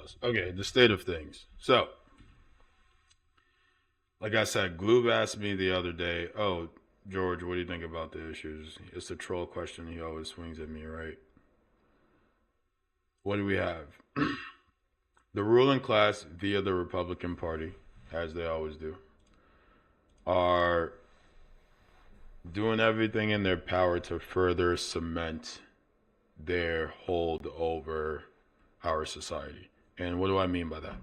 pause. Okay, the state of things. So, like I said, Gloob asked me the other day, "Oh, George, what do you think about the issues?" It's the troll question he always swings at me, right? What do we have? The ruling class, via the Republican Party, as they always do, are doing everything in their power to further cement their hold over our society. And what do I mean by that?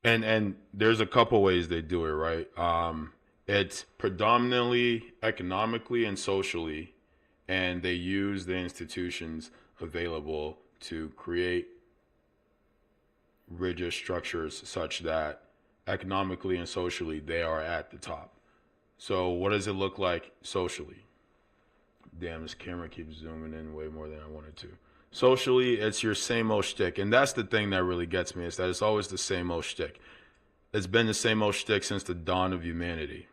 And there's a couple ways they do it, right? It's predominantly economically and socially, and they use the institutions available to create rigid structures such that economically and socially they are at the top. So what does it look like socially? Damn, this camera keeps zooming in way more than I wanted to. Socially, it's your same old shtick. And that's the thing that really gets me, is that it's always the same old shtick. It's been the same old shtick since the dawn of humanity.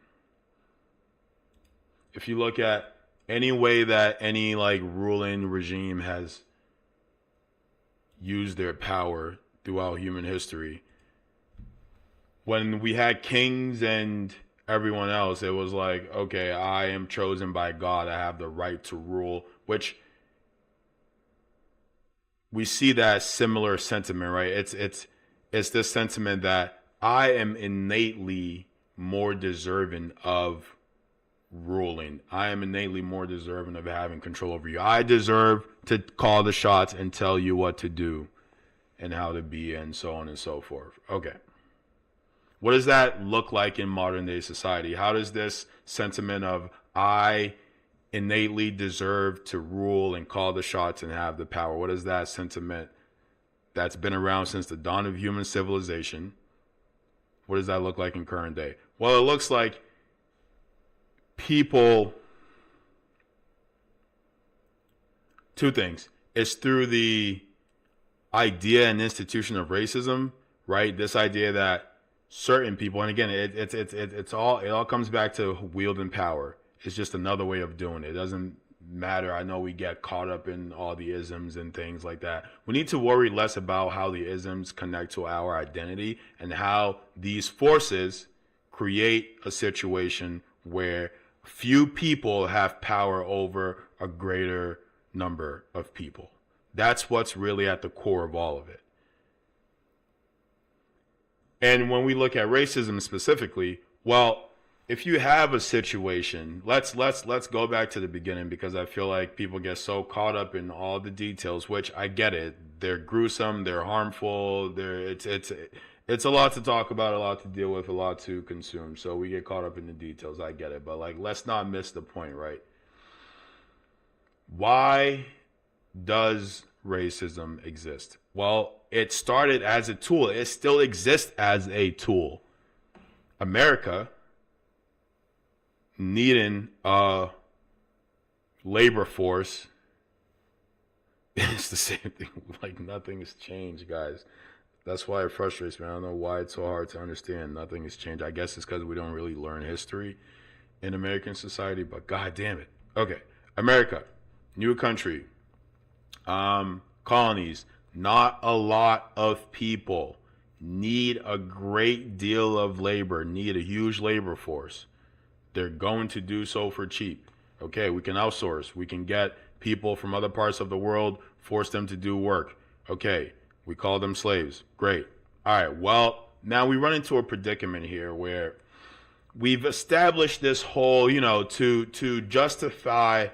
If you look at any way that any like ruling regime has used their power throughout human history, when we had kings and everyone else, it was like, okay, I am chosen by God. I have the right to rule, which we see that similar sentiment, right? It's this sentiment that I am innately more deserving of ruling. I am innately more deserving of having control over you. I deserve to call the shots and tell you what to do and how to be, and so on and so forth. Okay. What does that look like in modern day society? How does this sentiment of I innately deserve to rule and call the shots and have the power, what is that sentiment that's been around since the dawn of human civilization? What does that look like in current day? Well, it looks like people, two things. It's through the idea and institution of racism, right? This idea that certain people, and again, it all comes back to wielding power. It's just another way of doing it. It doesn't matter. I know we get caught up in all the isms and things like that. We need to worry less about how the isms connect to our identity and how these forces create a situation where few people have power over a greater number of people. That's what's really at the core of all of it. And when we look at racism specifically, well, if you have a situation, let's go back to the beginning, because I feel like people get so caught up in all the details, which I get it. They're gruesome, they're harmful, it's a lot to talk about, a lot to deal with, a lot to consume. So we get caught up in the details, I get it. But like, let's not miss the point, right? Why does racism exist? Well, it started as a tool. It still exists as a tool. America needing a labor force, it's the same thing. Like, nothing has changed, guys. That's why it frustrates me. I don't know why it's so hard to understand. Nothing has changed. I guess it's because we don't really learn history in American society, but god damn it. Okay, America, new country, colonies, not a lot of people, need a great deal of labor, need a huge labor force. They're going to do so for cheap. Okay, we can outsource. We can get people from other parts of the world, force them to do work. Okay, we call them slaves. Great. All right, well, now we run into a predicament here where we've established this whole, to justify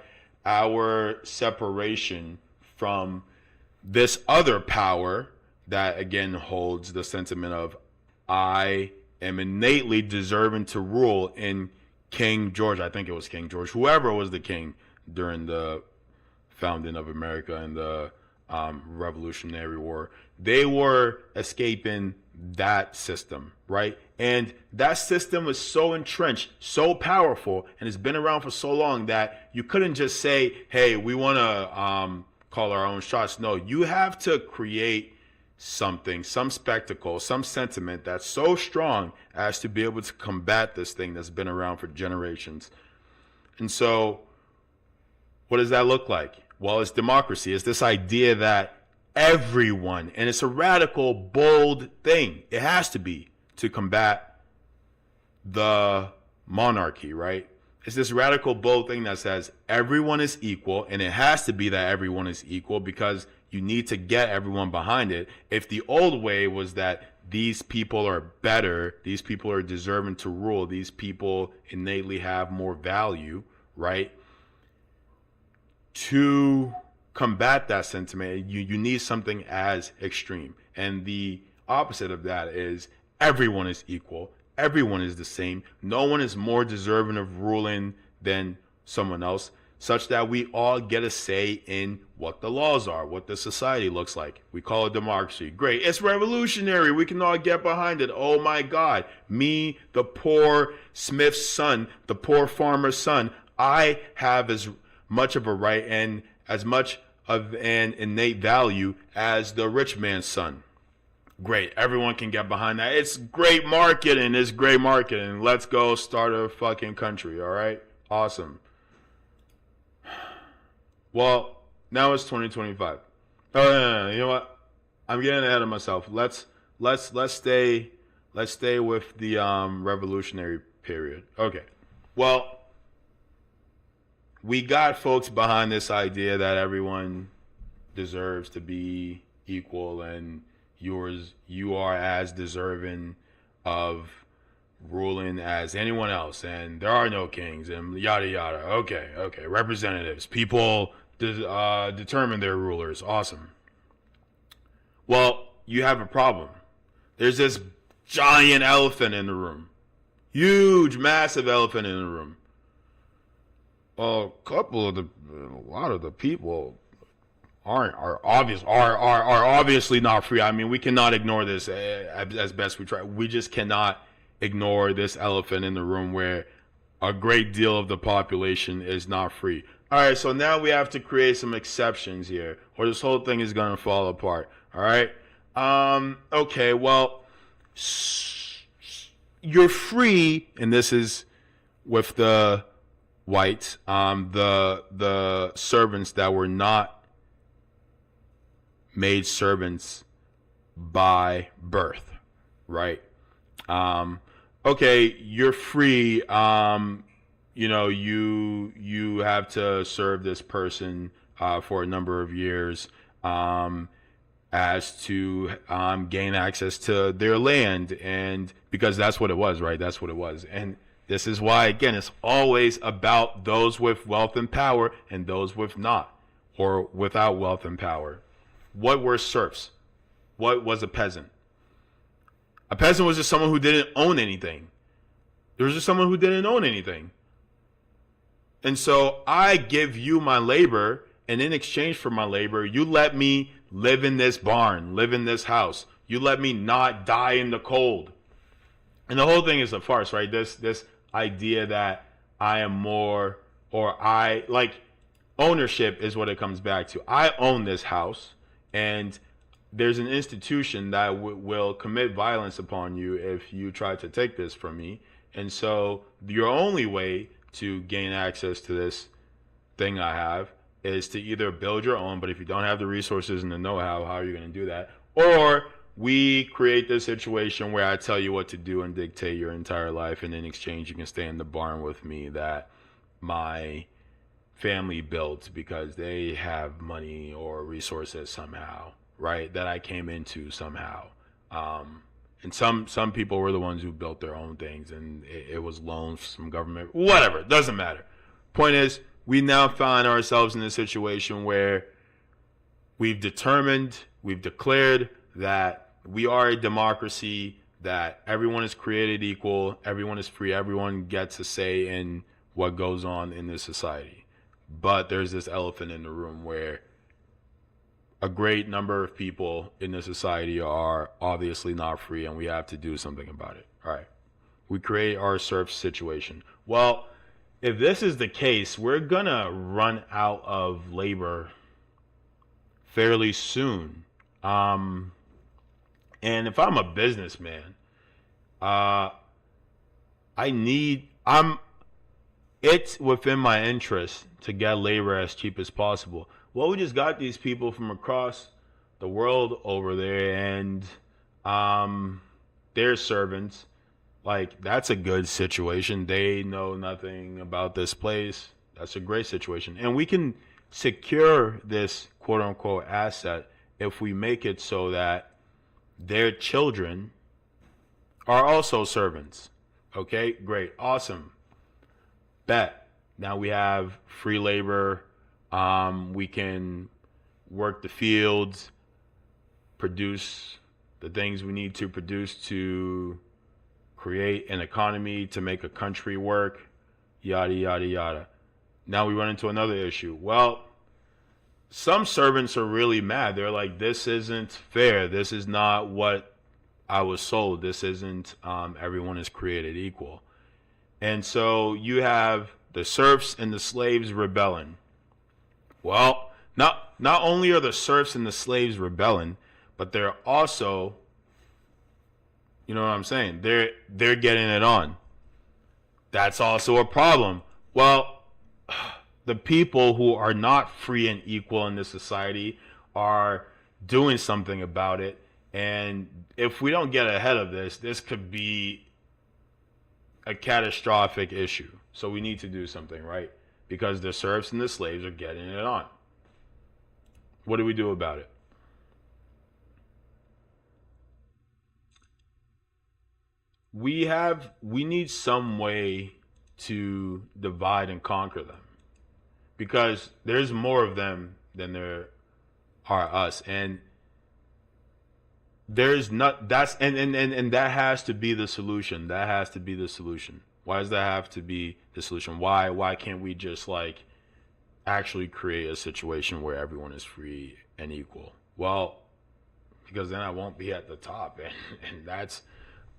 our separation from this other power that, again, holds the sentiment of I am innately deserving to rule in King George. I think it was King George, whoever was the king during the founding of America and the Revolutionary War. They were escaping that system, right? And that system was so entrenched, so powerful, and it's been around for so long that you couldn't just say, hey, we want to call our own shots. No, you have to create something, some spectacle, some sentiment that's so strong as to be able to combat this thing that's been around for generations. And so what does that look like? Well, it's democracy. It's this idea that everyone. And it's a radical, bold thing. It has to be to combat the monarchy, right? It's this radical, bold thing that says everyone is equal, and it has to be that everyone is equal because you need to get everyone behind it. If the old way was that these people are better, these people are deserving to rule, these people innately have more value, right? To combat that sentiment, you need something as extreme. And the opposite of that is everyone is equal. Everyone is the same. No one is more deserving of ruling than someone else, such that we all get a say in what the laws are, what the society looks like. We call it democracy. Great. It's revolutionary. We can all get behind it. Oh my God. Me, the poor smith's son, the poor farmer's son, I have as much of a right and as much of an innate value as the rich man's son. Great. Everyone can get behind that. It's great marketing. It's great marketing. Let's go start a fucking country. All right. Awesome. Well, now it's 2025. Oh, no. You know what? I'm getting ahead of myself. Let's stay with the revolutionary period. Okay. Well, we got folks behind this idea that everyone deserves to be equal, and you are as deserving of ruling as anyone else, and there are no kings, and yada yada. Okay, representatives, people determine their rulers. Awesome. Well, you have a problem. There's this giant elephant in the room, huge, massive elephant in the room. A lot of the people are obviously not free. I mean, we cannot ignore this as best we try. We just cannot ignore this elephant in the room where a great deal of the population is not free. All right, so now we have to create some exceptions here, or this whole thing is going to fall apart. All right. Okay. Well, you're free, and this is with the whites, the servants that were not made servants by birth, right? Okay, you're free. You have to serve this person for a number of years as to gain access to their land, and because that's what it was, right? That's what it was. And this is why, again, it's always about those with wealth and power and those with not, or without wealth and power. What were serfs? What was a peasant? A peasant was just someone who didn't own anything. There was just someone who didn't own anything. And so I give you my labor, and in exchange for my labor, you let me live in this barn, live in this house. You let me not die in the cold. And the whole thing is a farce, right? This idea that I am more, or I, like, ownership is what it comes back to. I own this house, and there's an institution that will commit violence upon you if you try to take this from me. And so your only way to gain access to this thing I have is to either build your own, but if you don't have the resources and the know-how, how are you going to do that? Or we create this situation where I tell you what to do and dictate your entire life, and in exchange you can stay in the barn with me that my family built because they have money or resources somehow, right? That I came into somehow. And some people were the ones who built their own things, and it was loans from government, whatever, it doesn't matter. Point is, we now find ourselves in a situation where we've declared that we are a democracy, that everyone is created equal, everyone is free, everyone gets a say in what goes on in this society. But there's this elephant in the room where a great number of people in the society are obviously not free, and we have to do something about it. All right. We create our serf situation. Well, if this is the case, we're going to run out of labor fairly soon. And if I'm a businessman, it's within my interest to get labor as cheap as possible. Well, we just got these people from across the world over there, and their servants. Like, that's a good situation. They know nothing about this place. That's a great situation. And we can secure this quote unquote asset if we make it so that their children are also servants. Okay, great, awesome. Bet. Now we have free labor. We can work the fields, produce the things we need to produce to create an economy, to make a country work, yada, yada, yada. Now we run into another issue. Well, some servants are really mad. They're like, this isn't fair. This is not what I was sold. This isn't, everyone is created equal. And so you have the serfs and the slaves rebelling. Well, not only are the serfs and the slaves rebelling, but they're also, you know what I'm saying? They're getting it on. That's also a problem. Well, the people who are not free and equal in this society are doing something about it. And if we don't get ahead of this, this could be a catastrophic issue. So we need to do something, right? Because the serfs and the slaves are getting it on. What do we do about it? We need some way to divide and conquer them, because there's more of them than there are us, and there's not that's and that has to be the solution. That has to be the solution. Why does that have to be the solution? Why can't we just like actually create a situation where everyone is free and equal? Well, because then I won't be at the top, and that's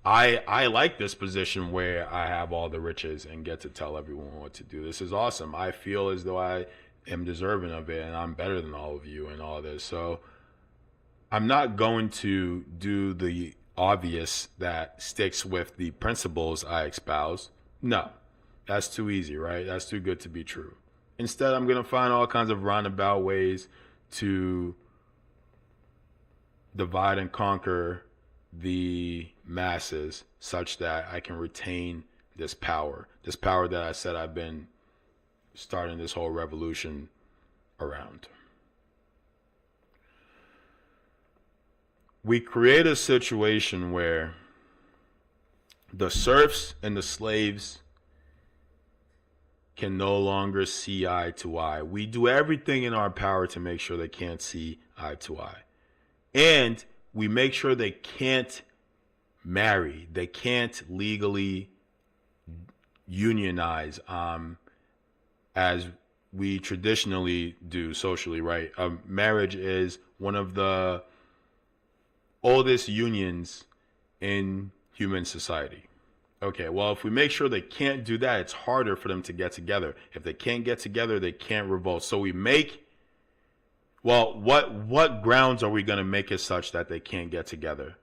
I like this position where I have all the riches and get to tell everyone what to do. This is awesome. I feel as though I am deserving of it, and I'm better than all of you and all this. So I'm not going to do the obvious that sticks with the principles I espouse. No, that's too easy, right? That's too good to be true. Instead, I'm going to find all kinds of roundabout ways to divide and conquer the masses such that I can retain this power that I said I've been starting this whole revolution around. We create a situation where the serfs and the slaves can no longer see eye to eye. We do everything in our power to make sure they can't see eye to eye. And we make sure they can't marry. They can't legally unionize as we traditionally do socially, right? Marriage is one of the oldest unions in human society. Okay, well, if we make sure they can't do that, it's harder for them to get together. If they can't get together, they can't revolt. So we make, well, what grounds are we going to make it such that they can't get together?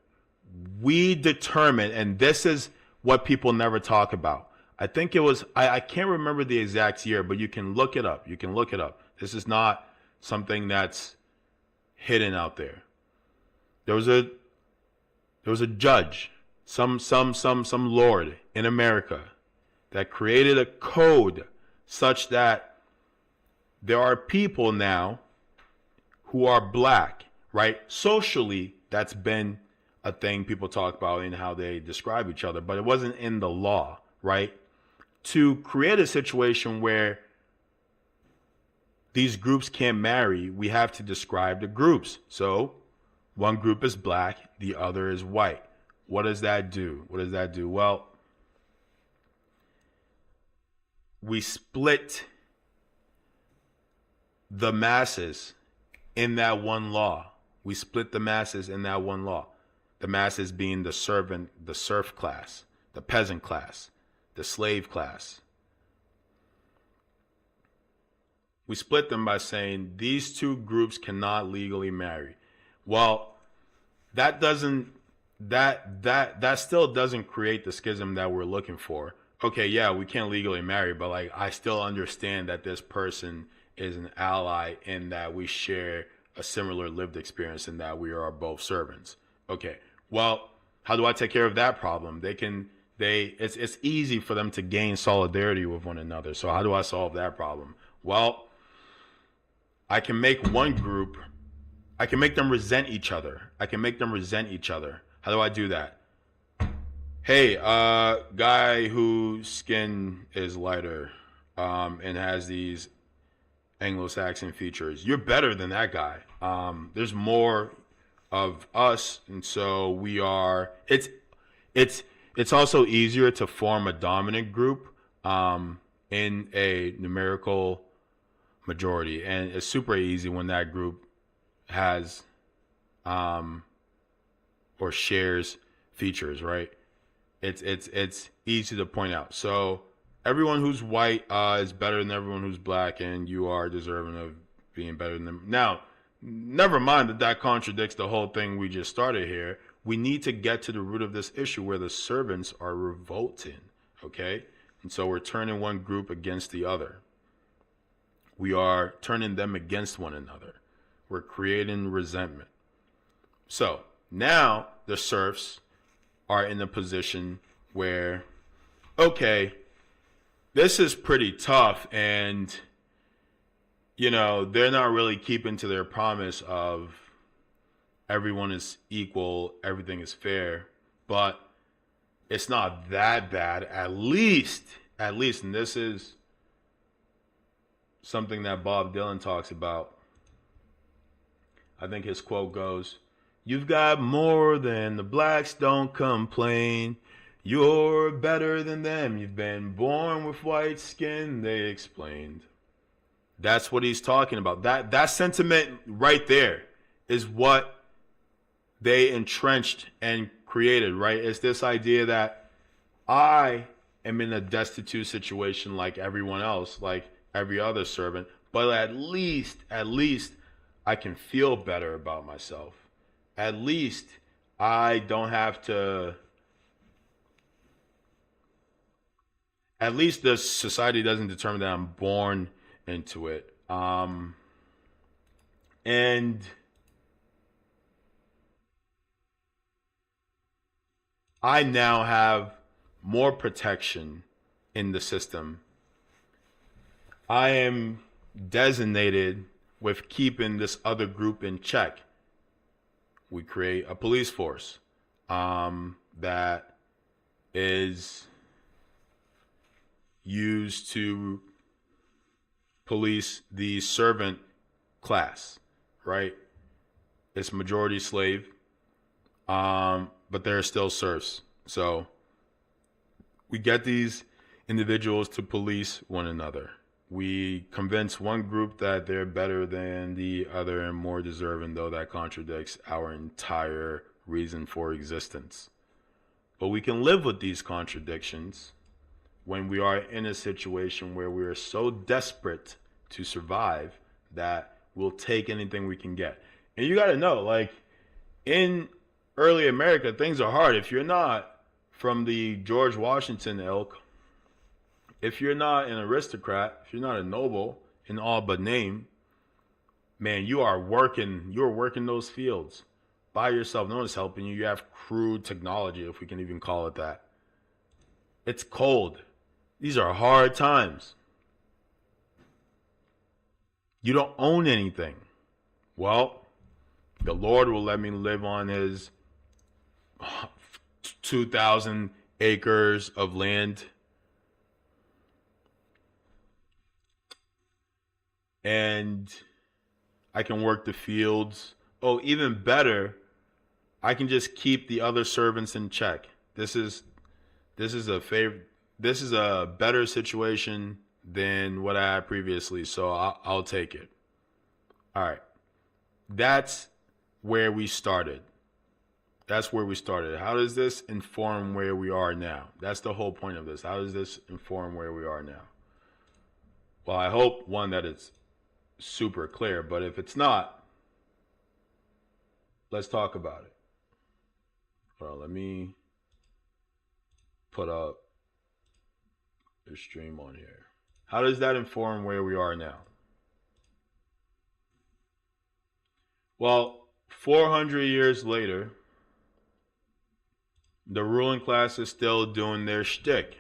We determine, and this is what people never talk about. I think it was, I can't remember the exact year, but you can look it up. You can look it up. This is not something that's hidden out there. There was a judge, some lord in America that created a code such that there are people now who are black, right? Socially, that's been a thing people talk about in how they describe each other, but it wasn't in the law, right? To create a situation where these groups can't marry, we have to describe the groups. So one group is black, the other is white. What does that do? What does that do? Well, we split the masses in that one law. We split the masses in that one law. The masses being the servant, the serf class, the peasant class, the slave class. We split them by saying these two groups cannot legally marry. Well, that still doesn't create the schism that we're looking for. Okay, yeah, we can't legally marry, but like I still understand that this person is an ally in that we share a similar lived experience in that we are both servants. Okay. Well, how do I take care of that problem? It's easy for them to gain solidarity with one another. So how do I solve that problem? Well, I can make one group, I can make them resent each other. I can make them resent each other. How do I do that? Hey, guy whose skin is lighter, and has these Anglo-Saxon features. You're better than that guy. There's more of us, and so we are. It's also easier to form a dominant group in a numerical majority, and it's super easy when that group has or shares features, right? It's easy to point out. So everyone who's white is better than everyone who's black, and you are deserving of being better than them. Now, never mind that contradicts the whole thing we just started here. We need to get to the root of this issue where the servants are revolting, okay? And so we're turning one group against the other. We are turning them against one another. We're creating resentment. So now the serfs are in a position where, okay, this is pretty tough, and they're not really keeping to their promise of everyone is equal, everything is fair, but it's not that bad. At least, and this is something that Bob Dylan talks about. I think his quote goes, "You've got more than the blacks, don't complain. You're better than them. You've been born with white skin," they explained. That's what he's talking about. That sentiment right there is what they entrenched and created, right? It's this idea that I am in a destitute situation like everyone else, like every other servant, but at least I can feel better about myself. At least I don't have to. At least the society doesn't determine that I'm born into it. And I now have more protection in the system. I am designated with keeping this other group in check. We create a police force that is used to police the servant class, right? It's majority slave, but there are still serfs. So we get these individuals to police one another. We convince one group that they're better than the other and more deserving, though that contradicts our entire reason for existence. But we can live with these contradictions when we are in a situation where we are so desperate to survive that we'll take anything we can get. And you got to know, like, in early America, things are hard. If you're not from the George Washington ilk, if you're not an aristocrat, if you're not a noble in all but name, man, you're working those fields by yourself. No one's helping you. You have crude technology, if we can even call it that. It's cold. These are hard times. You don't own anything. Well, the Lord will let me live on his 2,000 acres of land. And I can work the fields. Oh, even better, I can just keep the other servants in check. This is a better situation than what I had previously, so I'll take it. All right. That's where we started. How does this inform where we are now? That's the whole point of this. How does this inform where we are now? Well, I hope, one, that it's super clear, but if it's not, let's talk about it. Well, let me put up the stream on here. How does that inform where we are now? Well, 400 years later, the ruling class is still doing their shtick,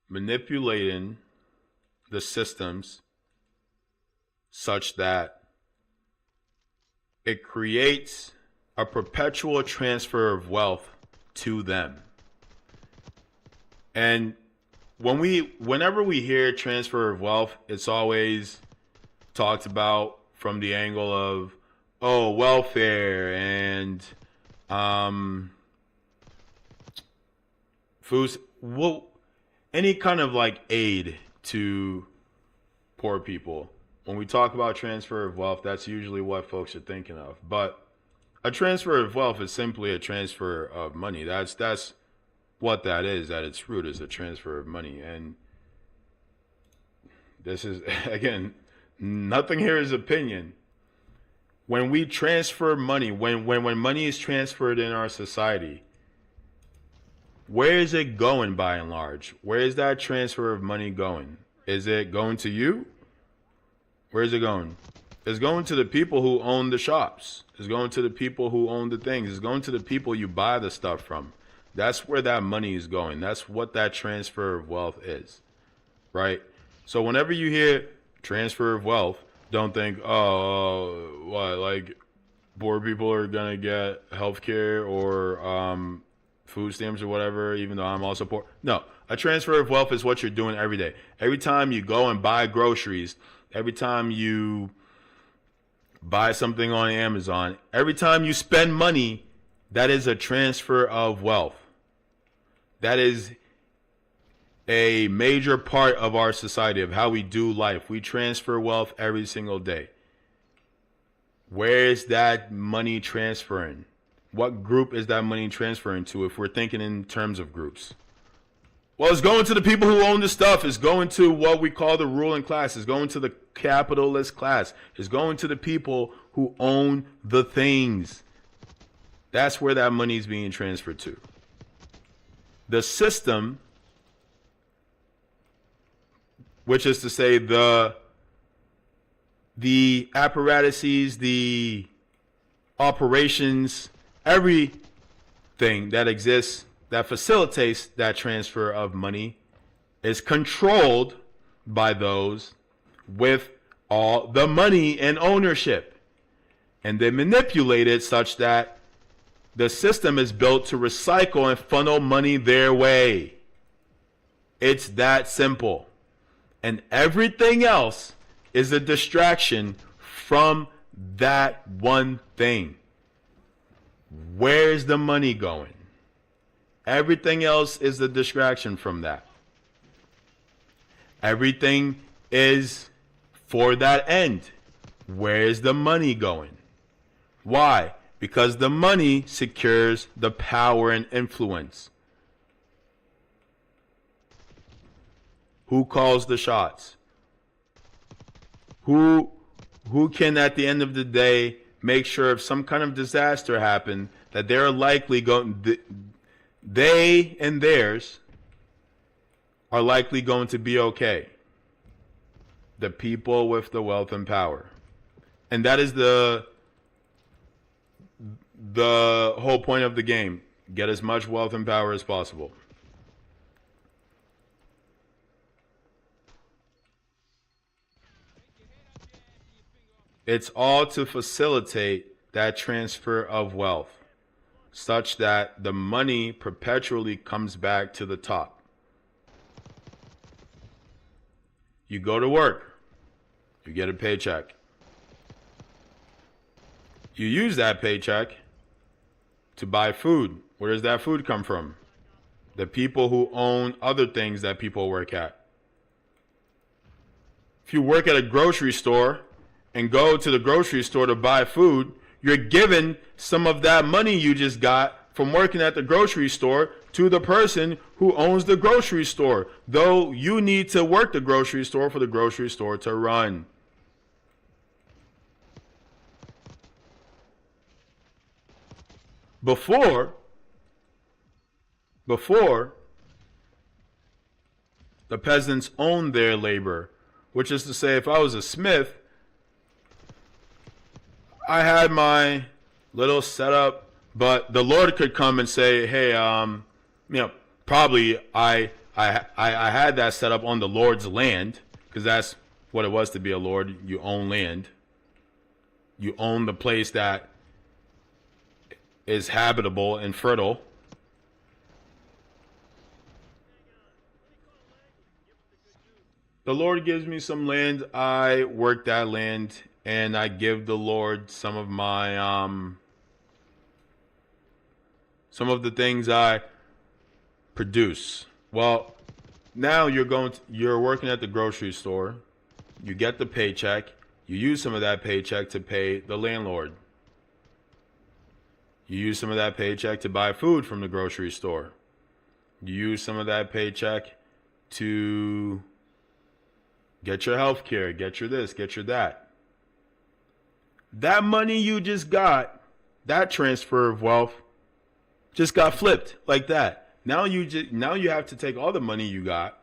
manipulating the systems such that it creates a perpetual transfer of wealth to them. And whenever we hear transfer of wealth, it's always talked about from the angle of, oh, welfare and foods, well, any kind of like aid to poor people. When we talk about transfer of wealth, that's usually what folks are thinking of. But a transfer of wealth is simply a transfer of money. That's what that is at its root, is a transfer of money. And this is, again, nothing here is opinion. When we transfer money, when money is transferred in our society, where is it going by and large? Where is that transfer of money going? Is it going to you? Where is it going? It's going to the people who own the shops. It's going to the people who own the things. It's going to the people you buy the stuff from. That's where that money is going. That's what that transfer of wealth is, right? So whenever you hear transfer of wealth, don't think, oh, what, like poor people are going to get health care or food stamps or whatever, even though I'm also poor. No, a transfer of wealth is what you're doing every day. Every time you go and buy groceries, every time you buy something on Amazon, every time you spend money, that is a transfer of wealth. That is a major part of our society, of how we do life. We transfer wealth every single day. Where is that money transferring? What group is that money transferring to, if we're thinking in terms of groups? Well, it's going to the people who own the stuff. It's going to what we call the ruling class. It's going to the capitalist class. It's going to the people who own the things. That's where that money is being transferred to. The system, which is to say the apparatuses, the operations, everything that exists that facilitates that transfer of money, is controlled by those with all the money and ownership. And they manipulate it such that the system is built to recycle and funnel money their way. It's that simple. And everything else is a distraction from that one thing. Where's the money going? Everything else is a distraction from that. Everything is for that end. Where's the money going? Why? Because the money secures the power and influence. Who calls the shots? Who can, at the end of the day, make sure if some kind of disaster happened, that they're likely going, they and theirs are likely going to be okay? The people with the wealth and power. And that is the whole point of the game. Get as much wealth and power as possible. It's all to facilitate that transfer of wealth, such that the money perpetually comes back to the top. You go to work, you get a paycheck. You use that paycheck to buy food. Where does that food come from? The people who own other things that people work at. If you work at a grocery store and go to the grocery store to buy food, you're giving some of that money you just got from working at the grocery store to the person who owns the grocery store, though you need to work the grocery store for the grocery store to run. Before the peasants owned their labor, which is to say, if I was a smith, I had my little setup, but the Lord could come and say, hey, probably I had that set up on the Lord's land, because that's what it was to be a Lord. You own land. You own the place that is habitable and fertile. The Lord gives me some land. I work that land, and I give the Lord some of my some of the things I produce. Well, now you're working at the grocery store. You get the paycheck. You use some of that paycheck to pay the landlord. You use some of that paycheck to buy food from the grocery store. You use some of that paycheck to get your health care, get your this, get your that. That money you just got, that transfer of wealth, just got flipped like that. Now you have to take all the money you got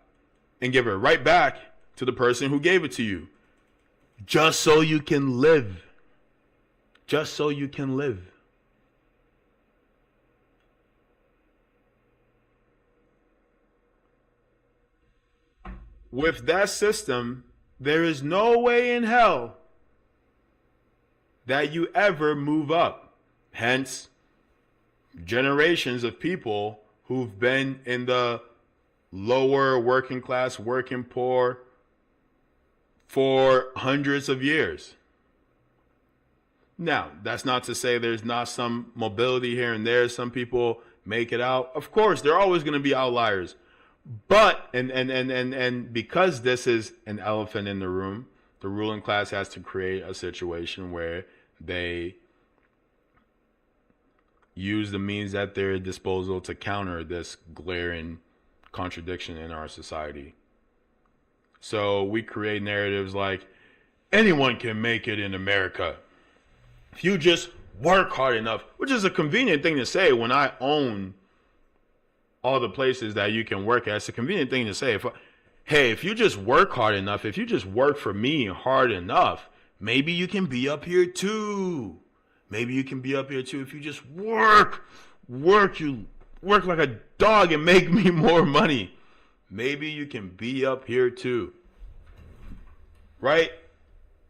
and give it right back to the person who gave it to you. Just so you can live. Just so you can live. With that system, there is no way in hell that you ever move up. Hence, generations of people who've been in the lower working class, working poor for hundreds of years. Now, that's not to say there's not some mobility here and there. Some people make it out. Of course, there are always going to be outliers. But, and because this is an elephant in the room, the ruling class has to create a situation where they use the means at their disposal to counter this glaring contradiction in our society. So we create narratives like, anyone can make it in America if you just work hard enough, which is a convenient thing to say when I own all the places that you can work at. It's a convenient thing to say. If you just work hard enough, if you just work for me hard enough, maybe you can be up here too. Maybe you can be up here too if you just work like a dog and make me more money. Maybe you can be up here too. Right?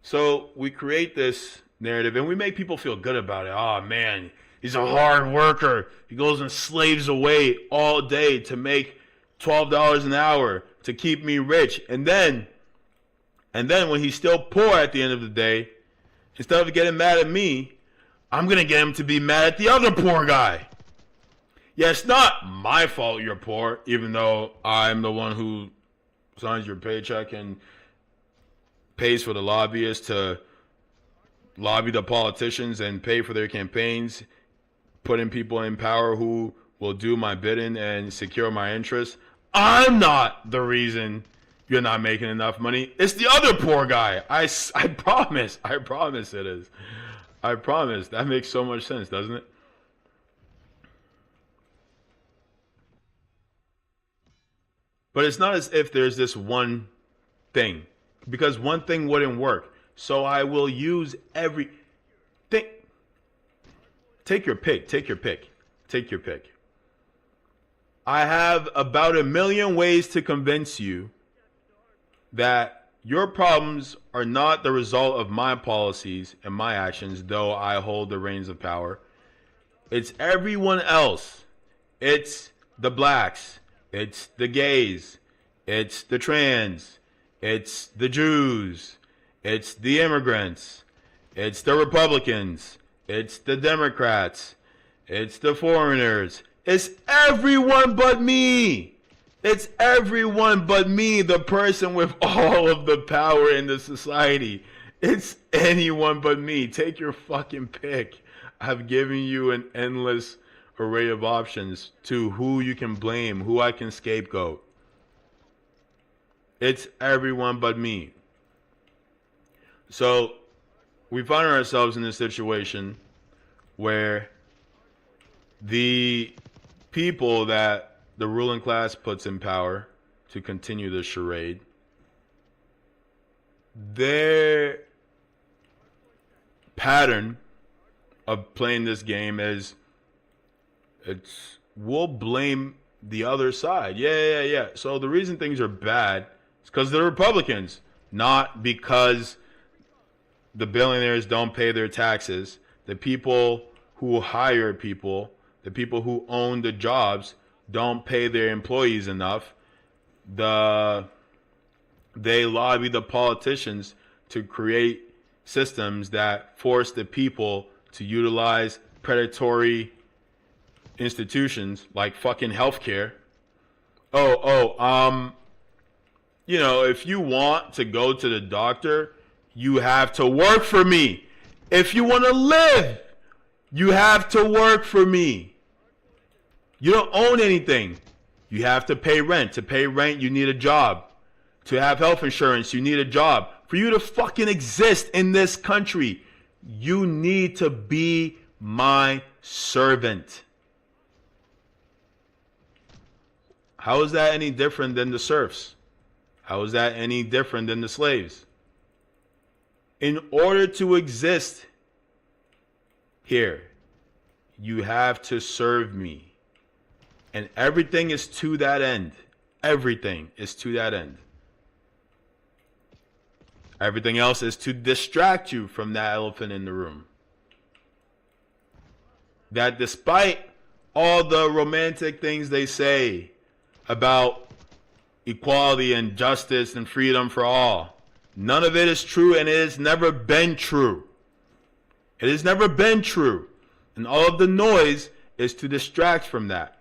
So we create this narrative and we make people feel good about it. Oh man, he's a hard worker. He goes and slaves away all day to make $12 an hour to keep me rich. And then when he's still poor at the end of the day, instead of getting mad at me, I'm going to get him to be mad at the other poor guy. Yeah, it's not my fault you're poor, even though I'm the one who signs your paycheck and pays for the lobbyists to lobby the politicians and pay for their campaigns, putting people in power who will do my bidding and secure my interests. I'm not the reason you're not making enough money. It's the other poor guy. I promise. I promise it is. I promise. That makes so much sense, doesn't it? But it's not as if there's this one thing, because one thing wouldn't work. So I will use everything. Take your pick. Take your pick. Take your pick. I have about 1 million ways to convince you that your problems are not the result of my policies and my actions, though I hold the reins of power. It's everyone else. It's the blacks. It's the gays. It's the trans. It's the Jews. It's the immigrants. It's the Republicans. It's the Democrats. It's the foreigners. It's everyone but me. It's everyone but me, the person with all of the power in the society. It's anyone but me. Take your fucking pick. I've given you an endless array of options to who you can blame, who I can scapegoat. It's everyone but me. So we find ourselves in a situation where the people that the ruling class puts in power to continue this charade, their pattern of playing this game is we'll blame the other side. Yeah. So the reason things are bad is because the Republicans, not because the billionaires don't pay their taxes. The people who hire people, the people who own the jobs, don't pay their employees enough. They lobby the politicians to create systems that force the people to utilize predatory institutions like fucking healthcare. If you want to go to the doctor, you have to work for me. If you want to live, you have to work for me. You don't own anything. You have to pay rent. To pay rent, you need a job. To have health insurance, you need a job. For you to fucking exist in this country, you need to be my servant. How is that any different than the serfs? How is that any different than the slaves? In order to exist here, you have to serve me. And everything is to that end. Everything is to that end. Everything else is to distract you from that elephant in the room. That despite all the romantic things they say about equality and justice and freedom for all, none of it is true, and it has never been true. It has never been true. And all of the noise is to distract from that.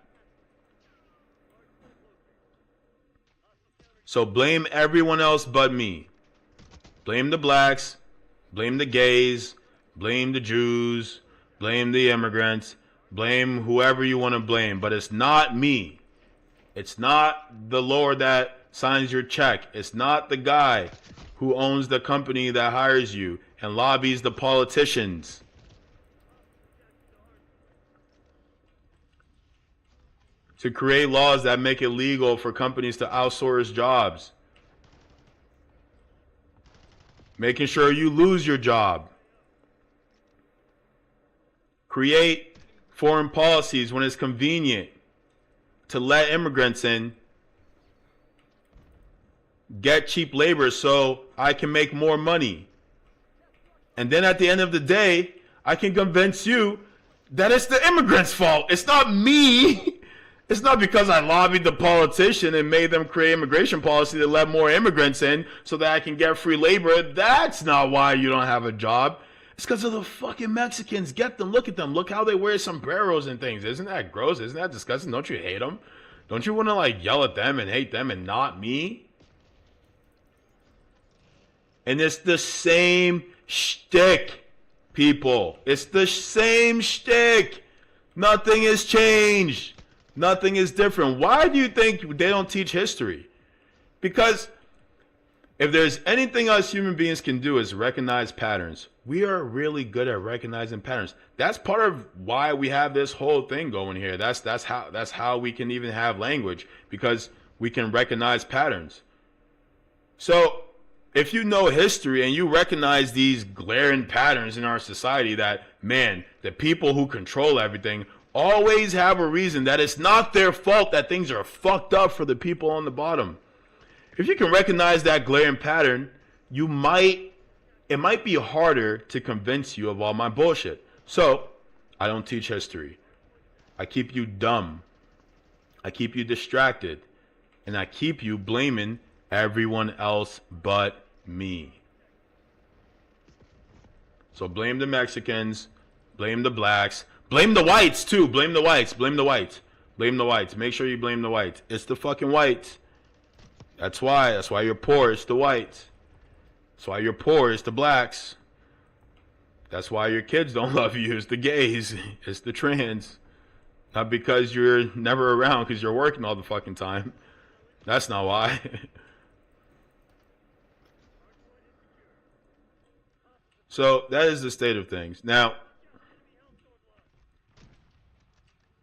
So blame everyone else but me. Blame the blacks, blame the gays, blame the Jews, blame the immigrants, blame whoever you want to blame, but it's not me. It's not the Lord that signs your check. It's not the guy who owns the company that hires you and lobbies the politicians. To create laws that make it legal for companies to outsource jobs. Making sure you lose your job. Create foreign policies when it's convenient to let immigrants in. Get cheap labor so I can make more money. And then at the end of the day, I can convince you that it's the immigrants' fault. It's not me. It's not because I lobbied the politician and made them create immigration policy to let more immigrants in so that I can get free labor. That's not why you don't have a job. It's because of the fucking Mexicans. Get them. Look at them. Look how they wear sombreros and things. Isn't that gross? Isn't that disgusting? Don't you hate them? Don't you want to yell at them and hate them and not me? And it's the same shtick, people. It's the same shtick. Nothing has changed. Nothing is different. Why do you think they don't teach history? Because if there's anything us human beings can do is recognize patterns. We are really good at recognizing patterns. That's part of why we have this whole thing going here. That's how we can even have language, because we can recognize patterns. So if you know history and you recognize these glaring patterns in our society that, man, the people who control everything always have a reason, that it's not their fault that things are fucked up for the people on the bottom. If you can recognize that glaring pattern, it might be harder to convince you of all my bullshit. So, I don't teach history. I keep you dumb. I keep you distracted. And I keep you blaming everyone else but me. So blame the Mexicans, blame the blacks, blame the whites too. Blame the whites. Blame the whites. Blame the whites. Make sure you blame the whites. It's the fucking whites. That's why you're poor. It's the whites. That's why you're poor. It's the blacks. That's why your kids don't love you. It's the gays. It's the trans. Not because you're never around because you're working all the fucking time. That's not why. So that is the state of things. Now,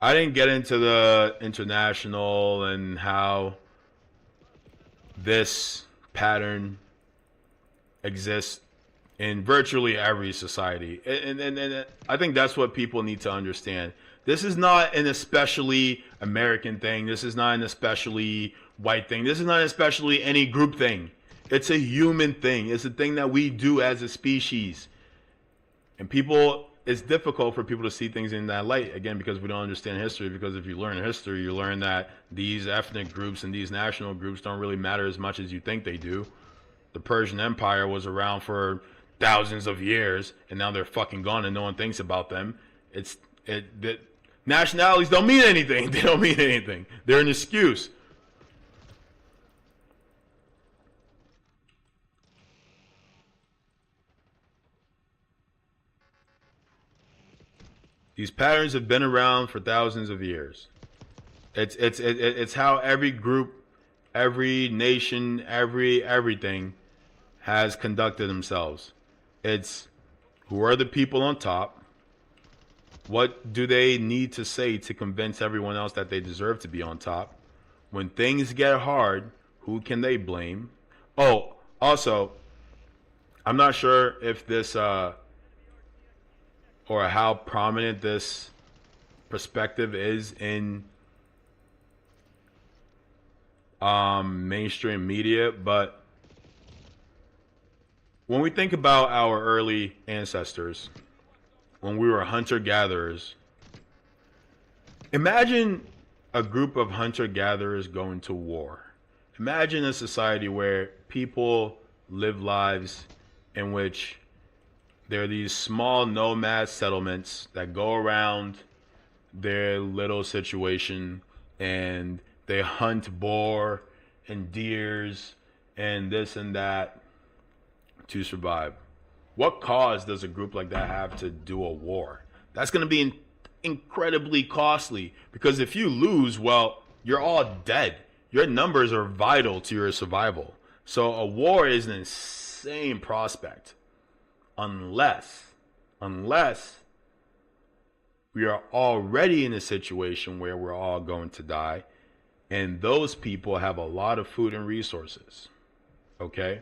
I didn't get into the international and how this pattern exists in virtually every society. And I think that's what people need to understand. This is not an especially American thing. This is not an especially white thing. This is not especially any group thing. It's a human thing. It's a thing that we do as a species. And people, it's difficult for people to see things in that light, again, because we don't understand history. Because if you learn history, you learn that these ethnic groups and these national groups don't really matter as much as you think they do. The Persian Empire was around for thousands of years, and now they're fucking gone, and no one thinks about them. Nationalities don't mean anything. They don't mean anything. They're an excuse. These patterns have been around for thousands of years. It's how every group, every nation, everything has conducted themselves. It's who are the people on top? What do they need to say to convince everyone else that they deserve to be on top? When things get hard, who can they blame? Oh, also, I'm not sure if this or how prominent this perspective is in mainstream media, but when we think about our early ancestors, when we were hunter-gatherers, imagine a group of hunter-gatherers going to war. Imagine a society where people live lives in which there are these small nomad settlements that go around their little situation and they hunt boar and deers and this and that to survive. What cause does a group like that have to do a war? That's going to be incredibly costly, because if you lose, well, you're all dead. Your numbers are vital to your survival. So a war is an insane prospect. Unless we are already in a situation where we're all going to die, and those people have a lot of food and resources. Okay?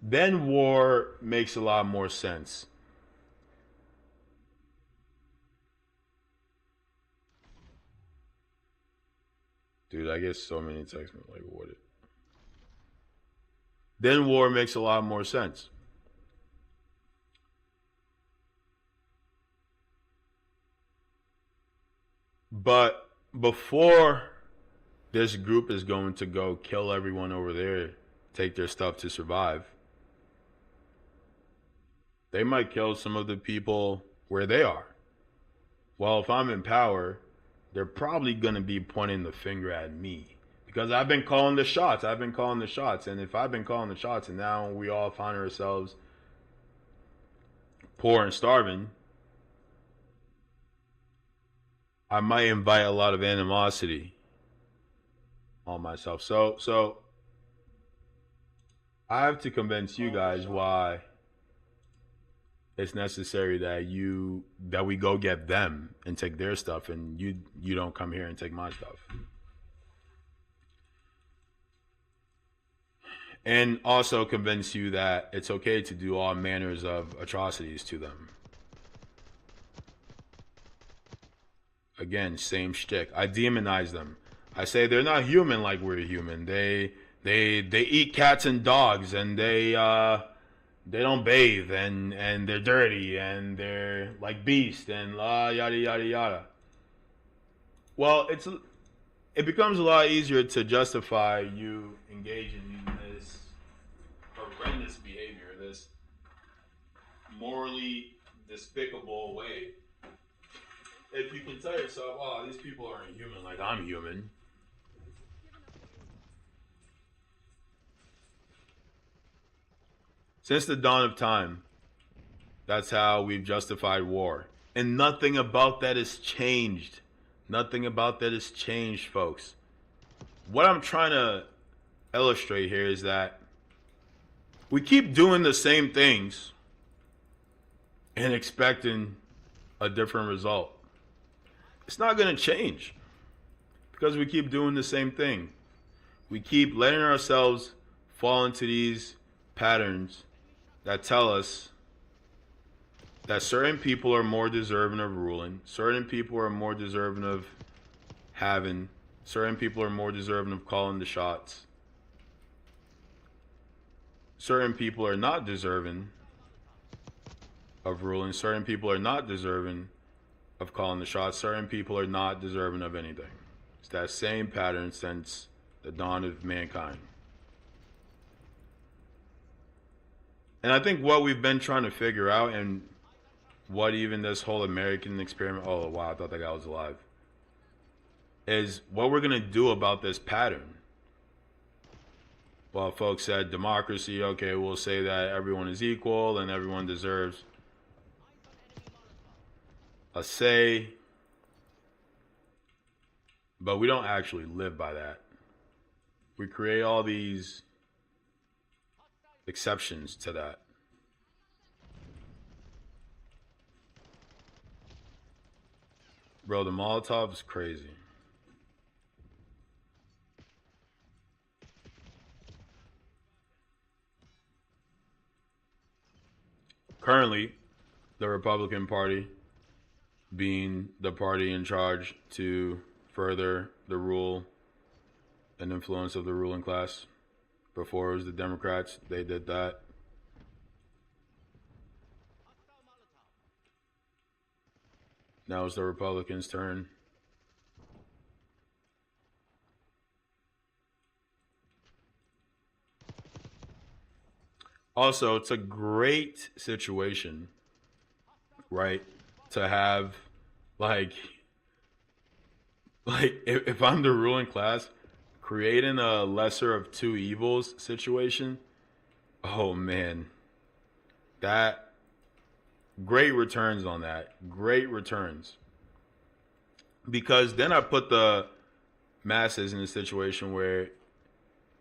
Then war makes a lot more sense. Dude, I get so many texts like, what? Then war makes a lot more sense. But before this group is going to go kill everyone over there, take their stuff to survive, they might kill some of the people where they are. Well, if I'm in power, they're probably going to be pointing the finger at me, because I've been calling the shots. And if I've been calling the shots and now we all find ourselves poor and starving, I might invite a lot of animosity on myself. So I have to convince you guys why it's necessary that we go get them and take their stuff, and you don't come here and take my stuff. And also convince you that it's okay to do all manners of atrocities to them. Again, same shtick. I demonize them. I say they're not human like we're human. They eat cats and dogs, and they don't bathe, and they're dirty, and they're like beasts, and yada yada yada. Well, it becomes a lot easier to justify you engaging in this horrendous behavior, this morally despicable way, if you can tell yourself, oh, these people aren't human like I'm human. Since the dawn of time, that's how we've justified war. And nothing about that has changed. Nothing about that has changed, folks. What I'm trying to illustrate here is that we keep doing the same things and expecting a different result. It's not going to change because we keep doing the same thing. We keep letting ourselves fall into these patterns that tell us that certain people are more deserving of ruling, certain people are more deserving of having, certain people are more deserving of calling the shots, certain people are not deserving of ruling, certain people are not deserving of calling the shots, certain people are not deserving of anything. It's that same pattern since the dawn of mankind. And I think what we've been trying to figure out, and what even this whole American experiment, oh wow, I thought that guy was alive, is what we're going to do about this pattern. Well, folks said democracy, okay, we'll say that everyone is equal and everyone deserves a say, but we don't actually live by that. We create all these exceptions to that. Bro, the Molotov is crazy. Currently, the Republican Party being the party in charge to further the rule and influence of the ruling class. Before it was the Democrats, they did that. Now it's the Republicans' turn. Also, it's a great situation, right, to have, like if I'm the ruling class, creating a lesser of two evils situation. Oh man, that great returns on that. Great returns. Because then I put the masses in a situation where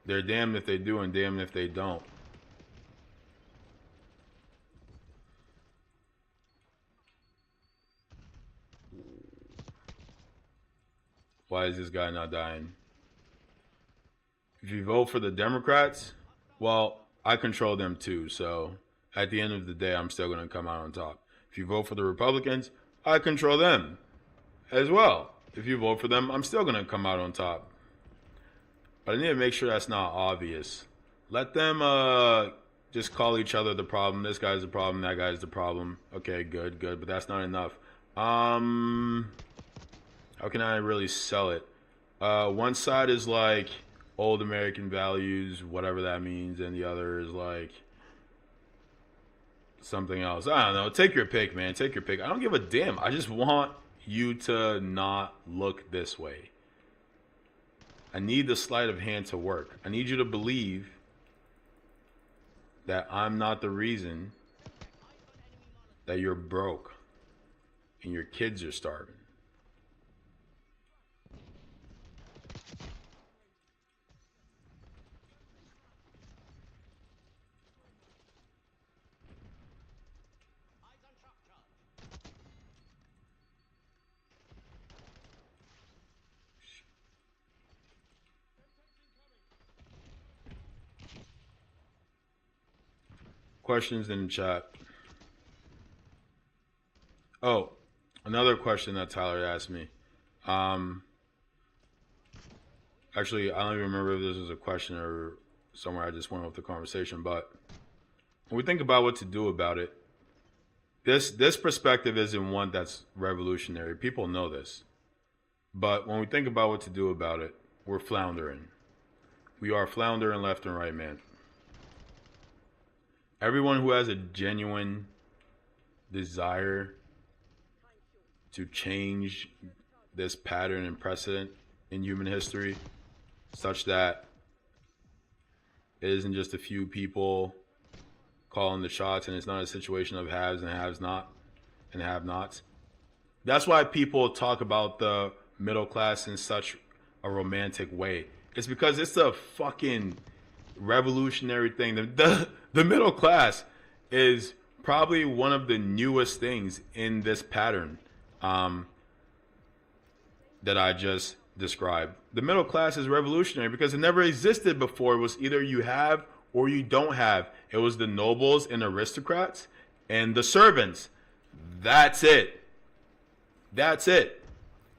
they're damned if they do and damned if they don't. Why is this guy not dying? If you vote for the Democrats, well, I control them too. So at the end of the day, I'm still going to come out on top. If you vote for the Republicans, I control them as well. If you vote for them, I'm still going to come out on top. But I need to make sure that's not obvious. Let them just call each other the problem. This guy's the problem. That guy's the problem. Okay, good. But that's not enough. How can I really sell it? One side is like old American values, whatever that means, and the other is like something else. I don't know. Take your pick, man. Take your pick. I don't give a damn. I just want you to not look this way. I need the sleight of hand to work. I need you to believe that I'm not the reason that you're broke and your kids are starving. Questions in the chat. Oh, another question that Tyler asked me. Actually, I don't even remember if this was a question or somewhere I just went with the conversation. But when we think about what to do about it, this perspective isn't one that's revolutionary. People know this. But when we think about what to do about it, we're floundering. We are floundering left and right, man. Everyone who has a genuine desire to change this pattern and precedent in human history, such that it isn't just a few people calling the shots and it's not a situation of haves and haves not and have nots. That's why people talk about the middle class in such a romantic way. It's because it's a fucking revolutionary thing. The middle class is probably one of the newest things in this pattern that I just described. The middle class is revolutionary because it never existed before. It was either you have or you don't have. It was the nobles and aristocrats and the servants. That's it. That's it.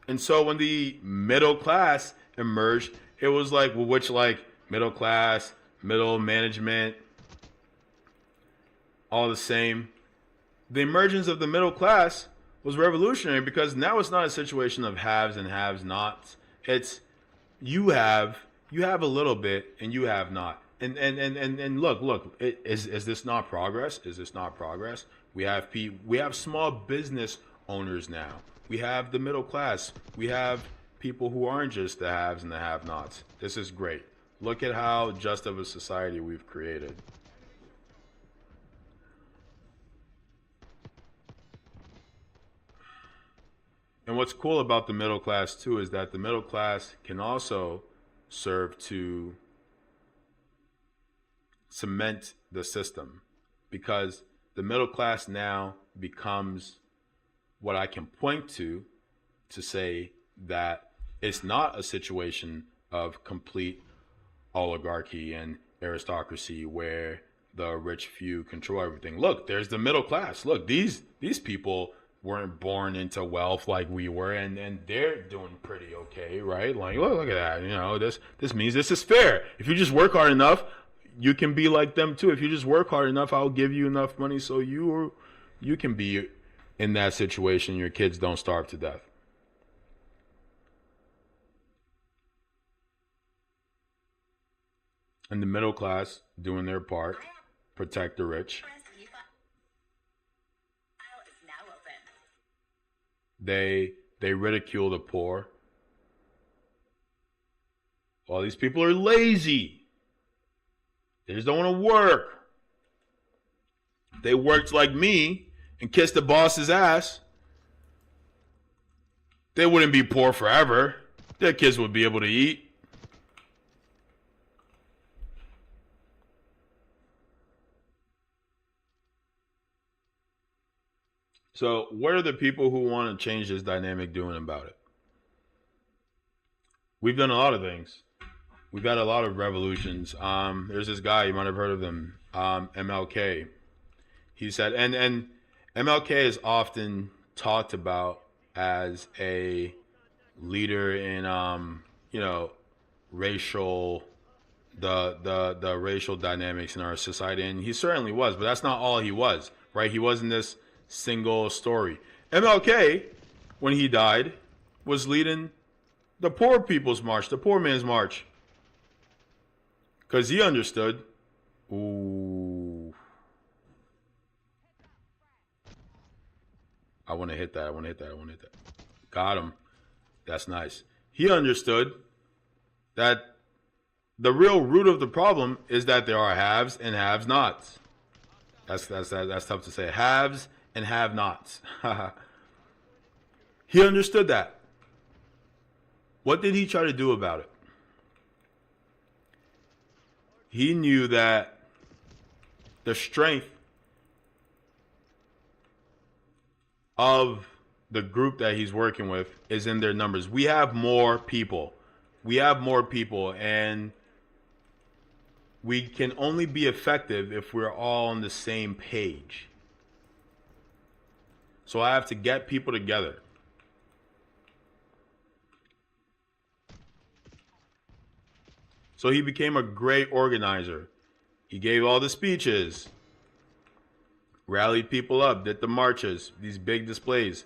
And so when the middle class emerged, it was like, well, which like middle class, middle management, all the same. The emergence of the middle class was revolutionary because now it's not a situation of haves and haves nots. It's you have a little bit and you have not. And look, is this not progress? Is this not progress? We have small business owners now. We have the middle class. We have people who aren't just the haves and the have-nots. This is great. Look at how just of a society we've created. And what's cool about the middle class too is that the middle class can also serve to cement the system, because the middle class now becomes what I can point to say that it's not a situation of complete oligarchy and aristocracy where the rich few control everything. Look, there's the middle class. Look, these people weren't born into wealth like we were, and they're doing pretty okay, right? Like, look at that. You know, this means this is fair. If you just work hard enough, you can be like them too. If you just work hard enough, I'll give you enough money so you can be in that situation. Your kids don't starve to death. And the middle class doing their part, protect the rich. They ridicule the poor. All these people are lazy. They just don't want to work. If they worked like me and kissed the boss's ass, they wouldn't be poor forever. Their kids would be able to eat. So what are the people who want to change this dynamic doing about it? We've done a lot of things. We've had a lot of revolutions. There's this guy, you might have heard of him, MLK. He said, and MLK is often talked about as a leader in, racial, the racial dynamics in our society, and he certainly was. But that's not all he was, right? He wasn't this single story. MLK, when he died, was leading the poor people's march, the poor man's march. Because he understood. Ooh. I want to hit that. Got him. That's nice. He understood that the real root of the problem is that there are haves and have-nots. That's tough to say. Haves and have-nots. He understood that. What did he try to do about it? He knew that the strength of the group that he's working with is in their numbers. We have more people. And we can only be effective if we're all on the same page. So I have to get people together. So he became a great organizer. He gave all the speeches, rallied people up, did the marches, these big displays.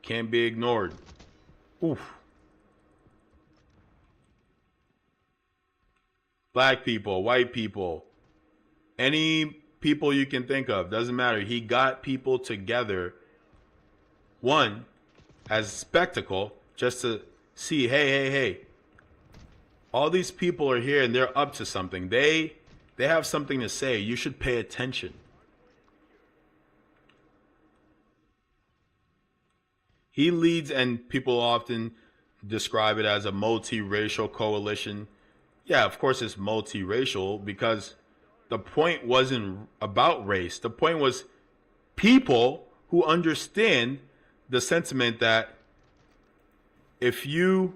Can't be ignored. Oof. Black people, white people, any people you can think of, doesn't matter. He got people together, one, as spectacle, just to see, hey, all these people are here and they're up to something. They have something to say. You should pay attention. He leads, and people often describe it as a multiracial coalition. Yeah, of course it's multiracial because the point wasn't about race. The point was people who understand the sentiment that if you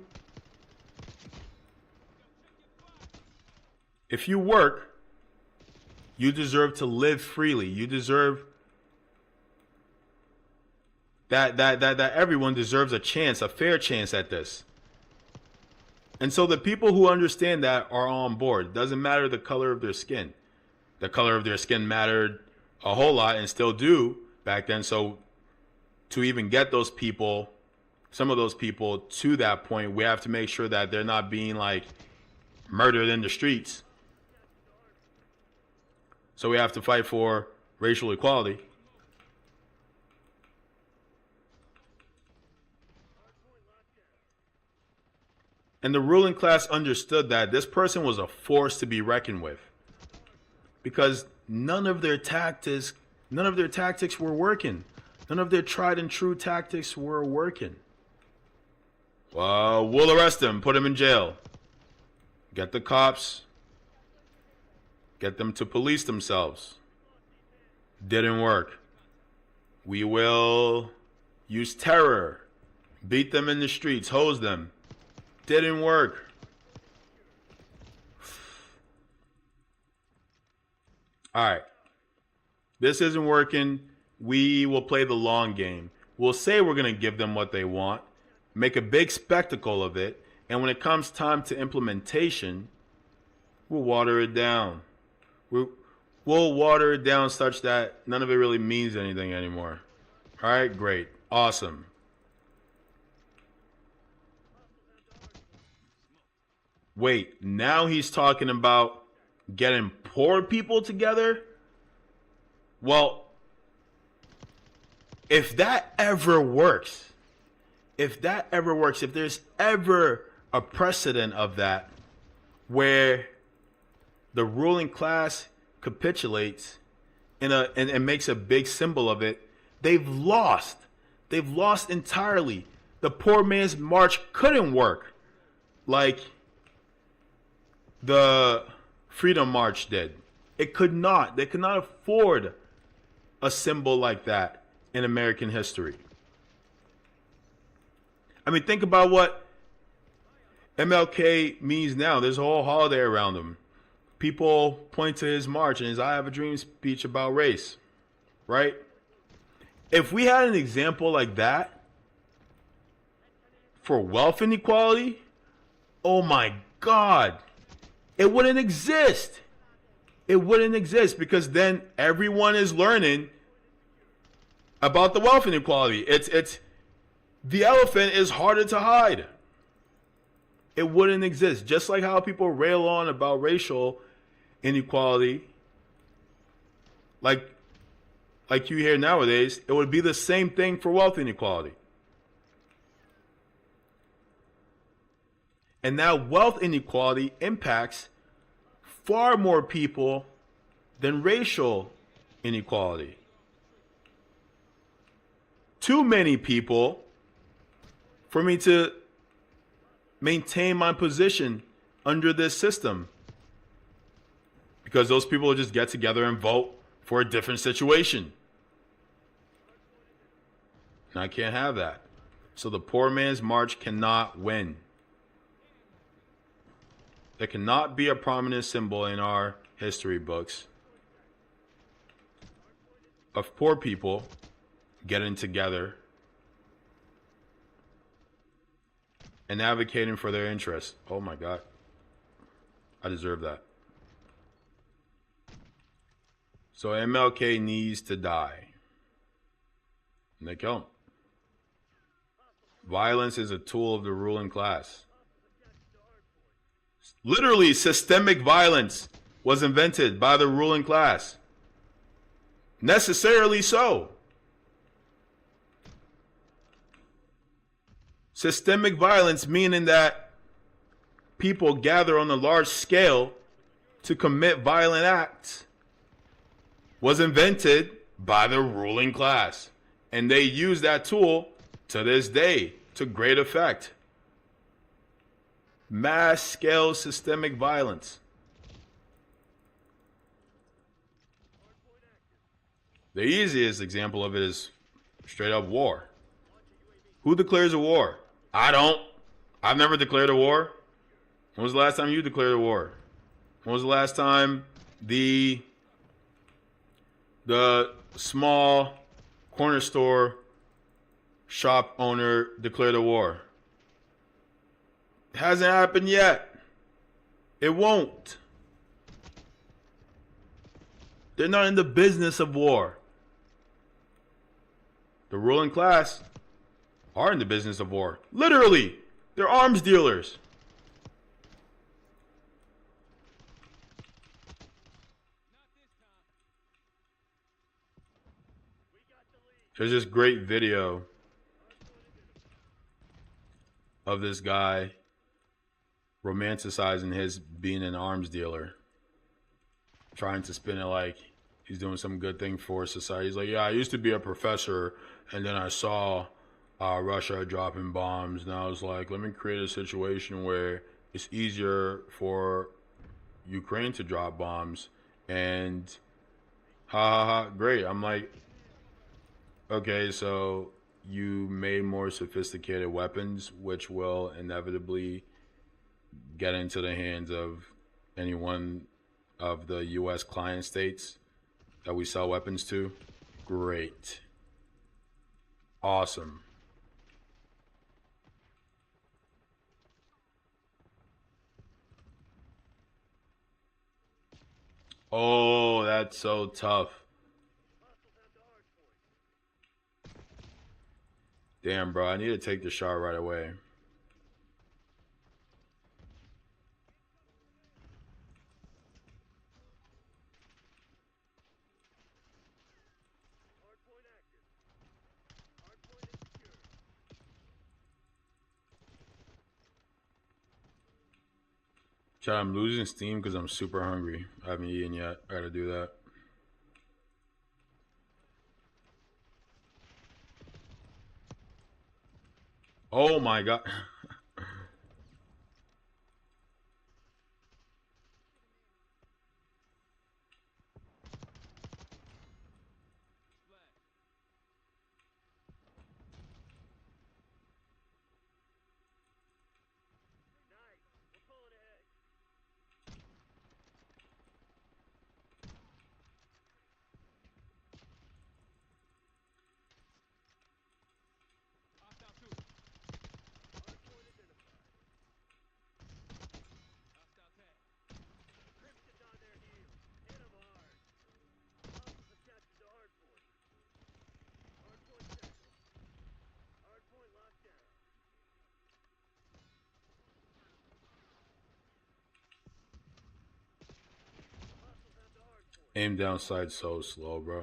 work You deserve to live freely. You deserve that everyone deserves a chance, a fair chance at this. And so the people who understand that are on board. It doesn't matter the color of their skin. The color of their skin mattered a whole lot and still do back then. So to even get those people, some of those people to that point, we have to make sure that they're not being like murdered in the streets. So we have to fight for racial equality. And the ruling class understood that this person was a force to be reckoned with, because none of their tactics were working. None of their tried and true tactics were working. Well, we'll arrest him, put him in jail. Get the cops. Get them to police themselves. Didn't work. We will use terror. Beat them in the streets, hose them. Didn't work. All right. This isn't working. We will play the long game. We'll say we're going to give them what they want, make a big spectacle of it, and when it comes time to implementation, we'll water it down. We'll water it down such that none of it really means anything anymore. All right, great. Awesome. Wait, now he's talking about getting poor people together? Well, if that ever works, if there's ever a precedent of that where the ruling class capitulates and makes a big symbol of it, they've lost. They've lost entirely. The poor man's march couldn't work like the Freedom March did. It could not. They could not afford a symbol like that in American history. I mean, think about what MLK means now. There's a whole holiday around him. People point to his march and his I Have a Dream speech about race, right? If we had an example like that for wealth inequality, oh my God, it wouldn't exist. It wouldn't exist, because then everyone is learning about the wealth inequality. It's the elephant is harder to hide. It wouldn't exist. Just like how people rail on about racial inequality, like you hear nowadays, it would be the same thing for wealth inequality. And now wealth inequality impacts far more people than racial inequality. Too many people for me to maintain my position under this system, because those people will just get together and vote for a different situation. And I can't have that. So the poor man's march cannot win. There cannot be a prominent symbol in our history books of poor people getting together and advocating for their interests. Oh my God. I deserve that. So MLK needs to die. And they kill him. Violence is a tool of the ruling class. Literally, systemic violence was invented by the ruling class. Necessarily so. Systemic violence, meaning that people gather on a large scale to commit violent acts, was invented by the ruling class. And they use that tool to this day to great effect. Mass scale systemic violence. The easiest example of it is straight up war. Who declares a war? I don't. I've never declared a war. When was the last time you declared a war? When was the last time the The small corner store shop owner declared a war. It hasn't happened yet. It won't. They're not in the business of war. The ruling class are in the business of war. Literally, they're arms dealers. There's this great video of this guy romanticizing his being an arms dealer, trying to spin it like he's doing some good thing for society. He's like, yeah, I used to be a professor, and then I saw Russia dropping bombs, and I was like, let me create a situation where it's easier for Ukraine to drop bombs, and ha ha ha, great. I'm like, okay, so you made more sophisticated weapons, which will inevitably get into the hands of any one of the U.S. client states that we sell weapons to. Great. Awesome. Oh, that's so tough. Damn, bro, I need to take the shot right away. Chat, I'm losing steam because I'm super hungry. I haven't eaten yet. I gotta do that. Oh my god. Aim down sight so slow, bro.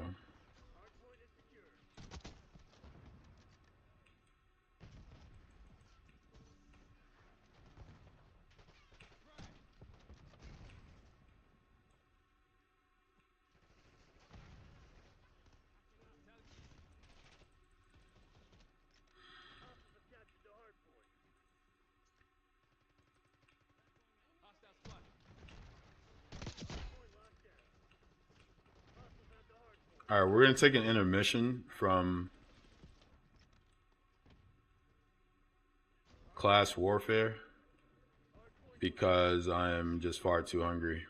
All right, we're gonna take an intermission from Class Warfare because I am just far too hungry,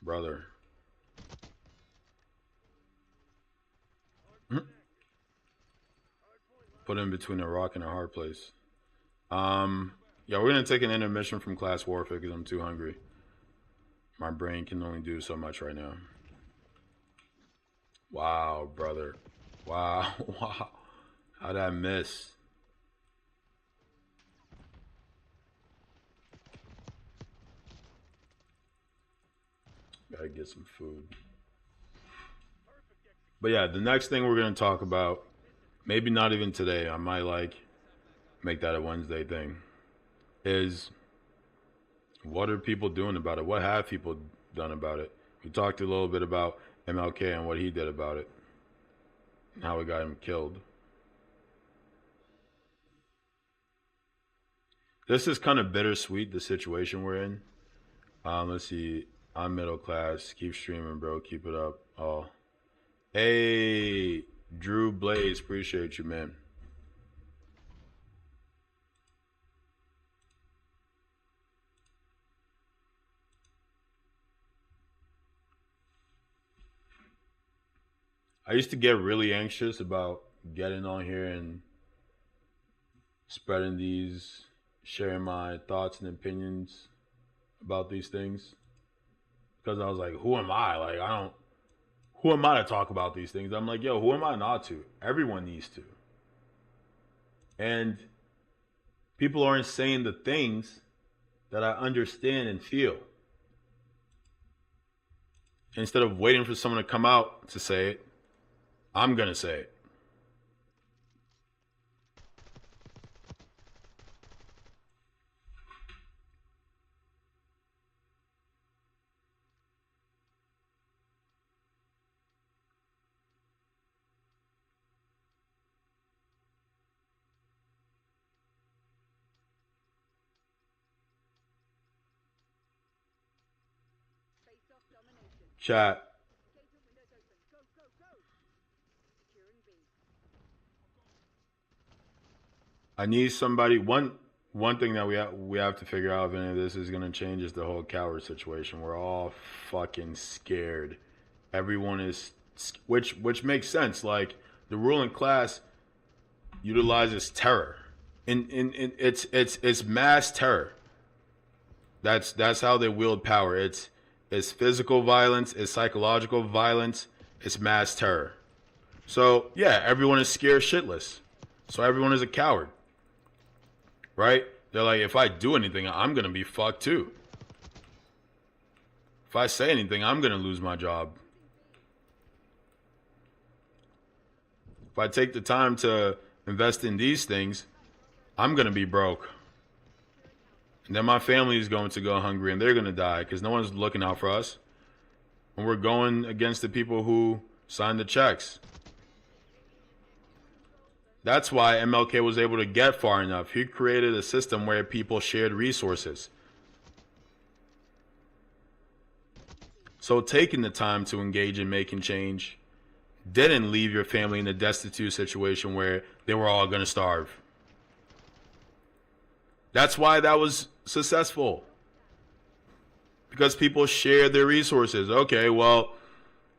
brother. Put in between a rock and a hard place. Yeah, we're gonna take an intermission from Class Warfare because I'm too hungry. My brain can only do so much right now. Wow, brother. Wow, wow. How'd I miss? Gotta get some food. But yeah, the next thing we're gonna talk about, maybe not even today, I might like make that a Wednesday thing, is what are people doing about it? What have people done about it? We talked a little bit about MLK and what he did about it, and how we got him killed. This is kind of bittersweet, the situation we're in. Let's see. I'm middle class. Keep streaming, bro. Keep it up. Oh, hey, Drew Blaze. Appreciate you, man. used to get really anxious about getting on here and spreading these, sharing my thoughts and opinions about these things, because I was like, who am I? Like, who am I to talk about these things? I'm like, yo, who am I not to? Everyone needs to. And people aren't saying the things that I understand and feel. Instead of waiting for someone to come out to say it, I'm going to say it. Chat. I need somebody. One thing that we have to figure out if any of this is gonna change is the whole coward situation. We're all fucking scared. Everyone is, which makes sense. Like, the ruling class utilizes terror. It's mass terror. That's how they wield power. It's physical violence, it's psychological violence, it's mass terror. So yeah, everyone is scared shitless. So everyone is a coward. Right? They're like, if I do anything, I'm gonna be fucked too. If I say anything, I'm gonna lose my job. If I take the time to invest in these things, I'm gonna be broke. And then my family is going to go hungry and they're going to die because no one's looking out for us. And we're going against the people who signed the checks. That's why MLK was able to get far enough. He created a system where people shared resources. So taking the time to engage in making change didn't leave your family in a destitute situation where they were all going to starve. That's why that was successful. Because people share their resources. Okay, well,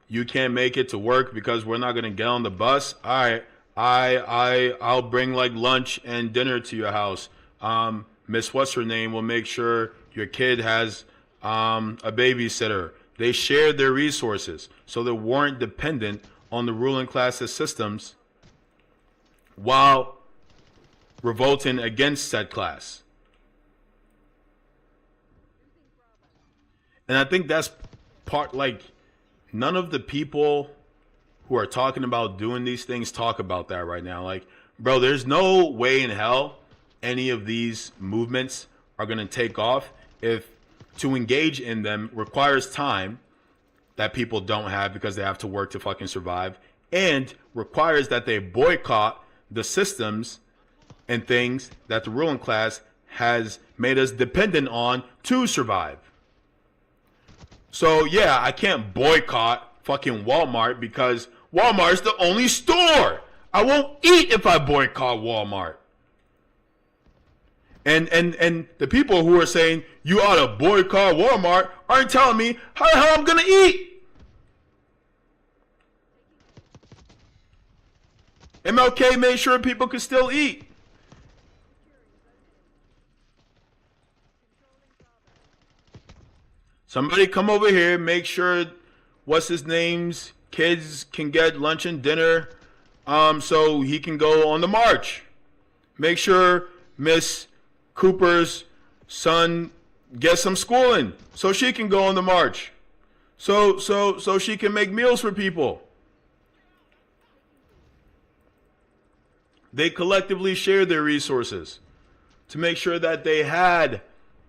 you can't make it to work because we're not going to get on the bus. All right, I'll bring like lunch and dinner to your house. Miss What's Her Name will make sure your kid has a babysitter. They shared their resources, so they weren't dependent on the ruling class's systems while revolting against said class. And I think that's part, like, none of the people who are talking about doing these things talk about that right now. Like, bro, there's no way in hell any of these movements are going to take off if to engage in them requires time that people don't have because they have to work to fucking survive, and requires that they boycott the systems and things that the ruling class has made us dependent on to survive. So yeah, I can't boycott fucking Walmart because Walmart's the only store. I won't eat if I boycott Walmart. And the people who are saying you ought to boycott Walmart aren't telling me how the hell I'm gonna eat. MLK made sure people could still eat. Somebody come over here, make sure what's his name's kids can get lunch and dinner, so he can go on the march. Make sure Miss Cooper's son gets some schooling so she can go on the march. So she can make meals for people. They collectively shared their resources to make sure that they had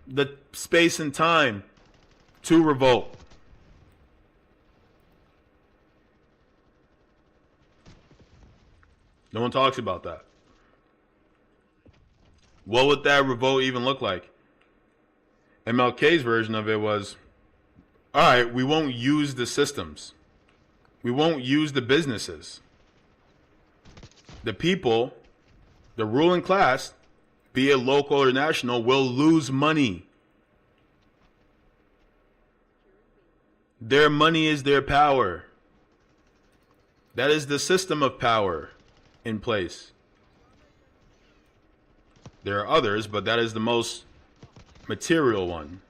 the space and time to revolt. No one talks about that. What would that revolt even look like? MLK's version of it was, all right, we won't use the systems. We won't use the businesses. The people, the ruling class, be it local or national, will lose money. Their money is their power. That is the system of power in place. There are others, but that is the most material one.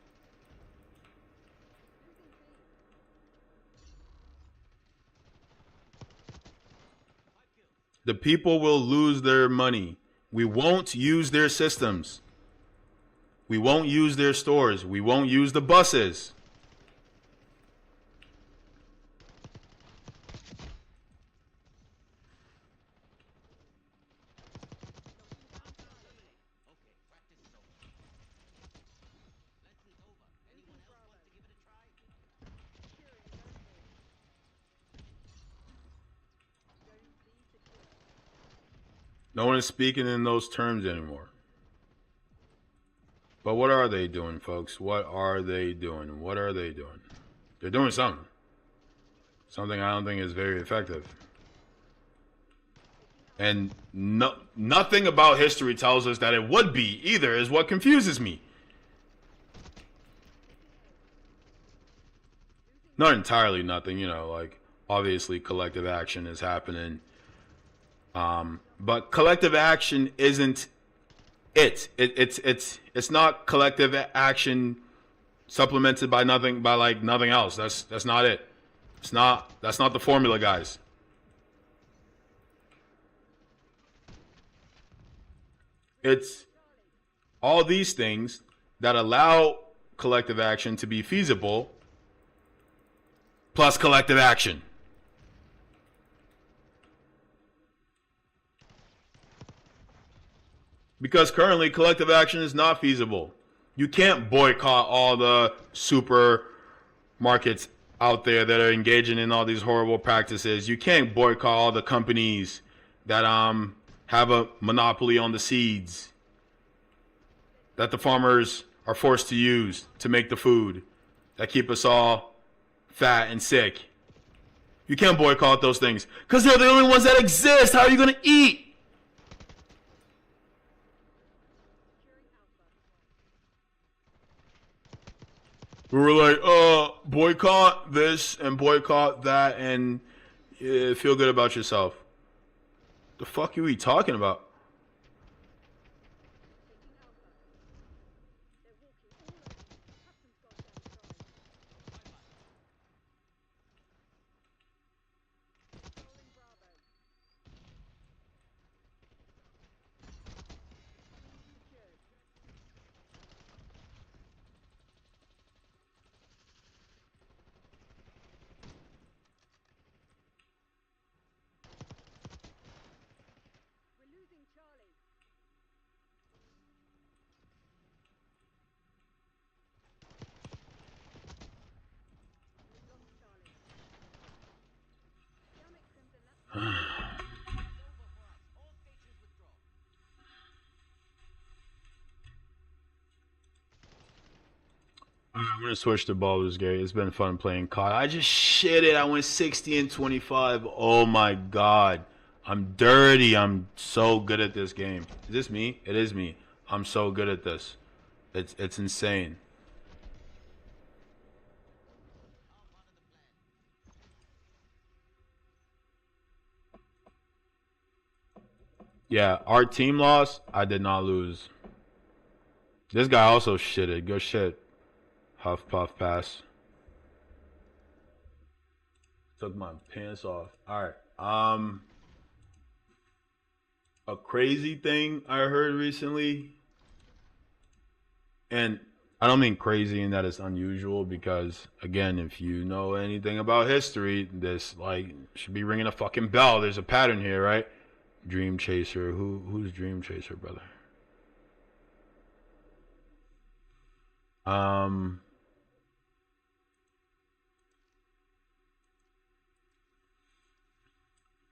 The people will lose their money. We won't use their systems. We won't use their stores. We won't use the buses. No one is speaking in those terms anymore. But what are they doing, folks? What are they doing? What are they doing? They're doing something. Something I don't think is very effective. And nothing about history tells us that it would be either, is what confuses me. Not entirely nothing, you know, like obviously collective action is happening. But collective action isn't it's not collective action supplemented by nothing else. That's not it. That's not the formula, guys. It's all these things that allow collective action to be feasible plus collective action. Because currently collective action is not feasible. You can't boycott all the supermarkets out there that are engaging in all these horrible practices. You can't boycott all the companies that have a monopoly on the seeds that the farmers are forced to use to make the food that keep us all fat and sick. You can't boycott those things because they're the only ones that exist. How are you going to eat? We were like, boycott this and boycott that and feel good about yourself. The fuck are we talking about? I'm gonna switch to Baldur's Gate. It's been fun playing COD. I just shit it. I went 60 and 25. Oh my god. I'm dirty. I'm so good at this game. Is this me? It is me. I'm so good at this. It's insane. Yeah, our team lost. I did not lose. This guy also shitted. Good shit. Huff puff pass. Took my pants off. Alright. A crazy thing I heard recently. And I don't mean crazy in that it's unusual because again, if you know anything about history, this like should be ringing a fucking bell. There's a pattern here, right? Dream Chaser. Who's Dream Chaser, brother?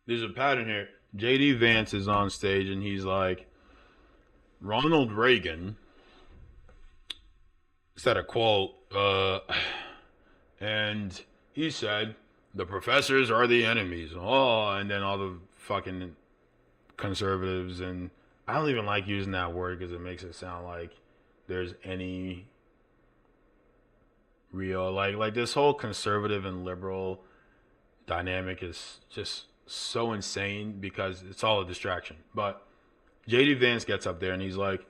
There's a pattern here. JD Vance is on stage and he's like, Ronald Reagan said a quote, and he said, the professors are the enemies. Oh, and then all the fucking conservatives, and I don't even like using that word because it makes it sound like there's any real, like this whole conservative and liberal dynamic is just so insane because it's all a distraction. But JD Vance gets up there and he's like,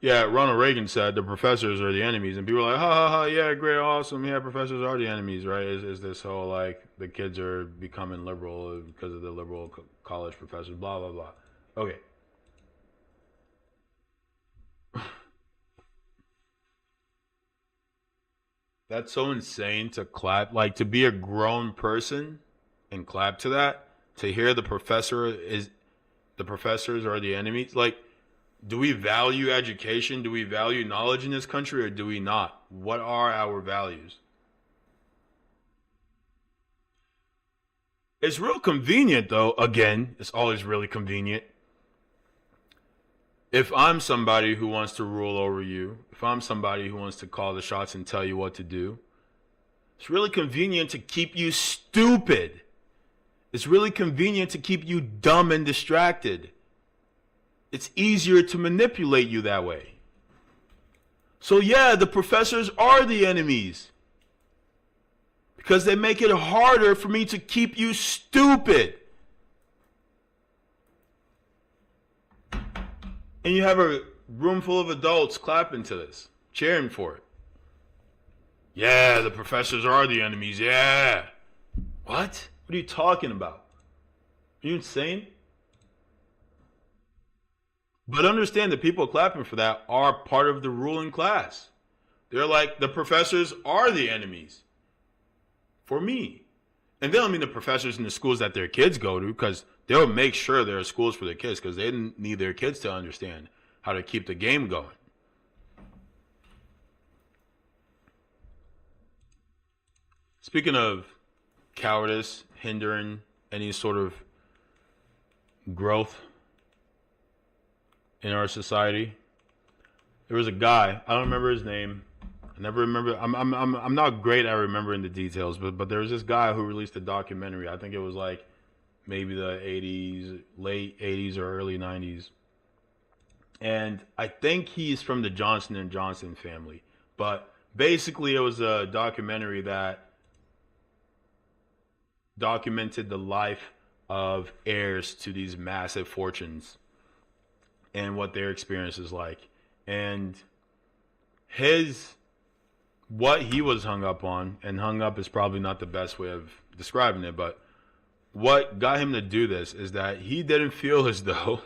yeah, Ronald Reagan said the professors are the enemies, and people are like, ha ha ha, yeah, great, awesome, yeah, professors are the enemies, right? Is this whole like the kids are becoming liberal because of the liberal college professors, blah blah blah. Okay. That's so insane to clap, like to be a grown person and clap to that, to hear the professors are the enemies. Like, do we value education? Do we value knowledge in this country, or do we not? What are our values? It's real convenient, though. Again, it's always really convenient. If I'm somebody who wants to rule over you, if I'm somebody who wants to call the shots and tell you what to do, it's really convenient to keep you stupid. It's really convenient to keep you dumb and distracted. It's easier to manipulate you that way. So yeah, the professors are the enemies because they make it harder for me to keep you stupid. And you have a room full of adults clapping to this, cheering for it. Yeah, the professors are the enemies. Yeah. What? What are you talking about? Are you insane? But understand that people clapping for that are part of the ruling class. They're like, the professors are the enemies for me. And they don't mean the professors in the schools that their kids go to, because they'll make sure there are schools for their kids, because they need their kids to understand how to keep the game going. Speaking of cowardice hindering any sort of growth in our society, there was a guy, I don't remember his name. I never remember. I'm not great at remembering the details, but there was this guy who released a documentary. I think it was like maybe the 80s, late 80s or early 90s. And I think he's from the Johnson and Johnson family. But basically it was a documentary that documented the life of heirs to these massive fortunes and what their experience is like. And what he was hung up on, and hung up is probably not the best way of describing it, but what got him to do this is that he didn't feel as though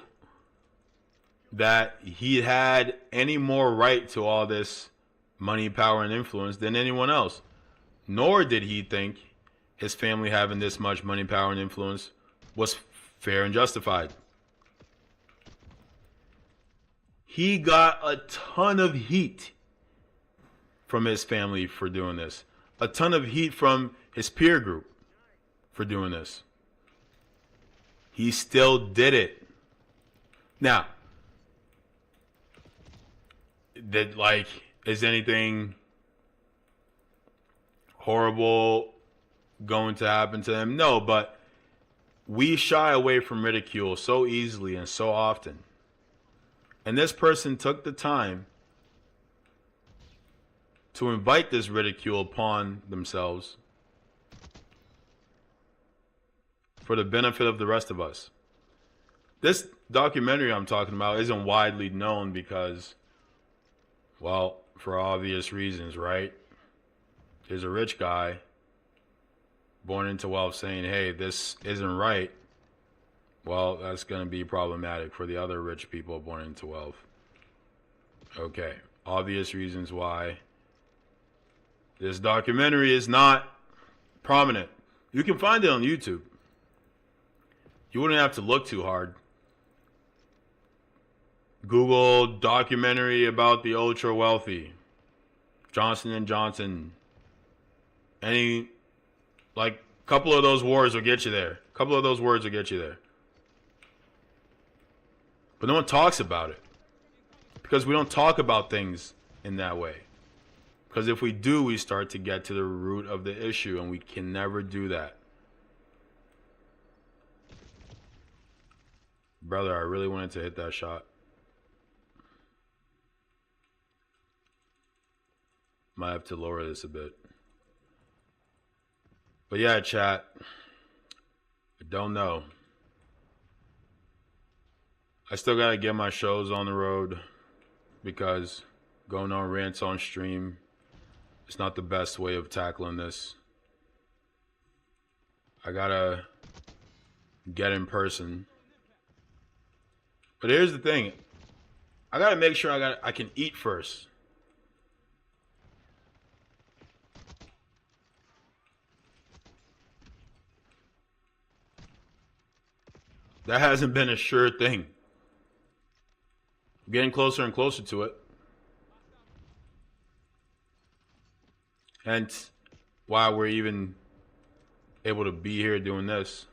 that he had any more right to all this money, power, and influence than anyone else. Nor did he think his family having this much money, power, and influence was fair and justified. He got a ton of heat from his family for doing this. A ton of heat from his peer group for doing this. He still did it. Now, is anything horrible going to happen to him? No, but we shy away from ridicule so easily and so often. And this person took the time to invite this ridicule upon themselves for the benefit of the rest of us. This documentary I'm talking about isn't widely known because, well, for obvious reasons, right? There's a rich guy born into wealth saying, hey, this isn't right. Well, that's going to be problematic for the other rich people born into wealth. Okay, obvious reasons why this documentary is not prominent. You can find it on YouTube. You wouldn't have to look too hard. Google documentary about the ultra wealthy, Johnson and Johnson. Any, like, couple of those words will get you there. A couple of those words will get you there. But no one talks about it because we don't talk about things in that way. Because if we do, we start to get to the root of the issue, and we can never do that. Brother, I really wanted to hit that shot. Might have to lower this a bit. But yeah, chat. I don't know. I still gotta get my shows on the road because going on rants on stream is not the best way of tackling this. I gotta get in person. But here's the thing. I gotta make sure I can eat first. That hasn't been a sure thing. I'm getting closer and closer to it. Hence why we're even able to be here doing this.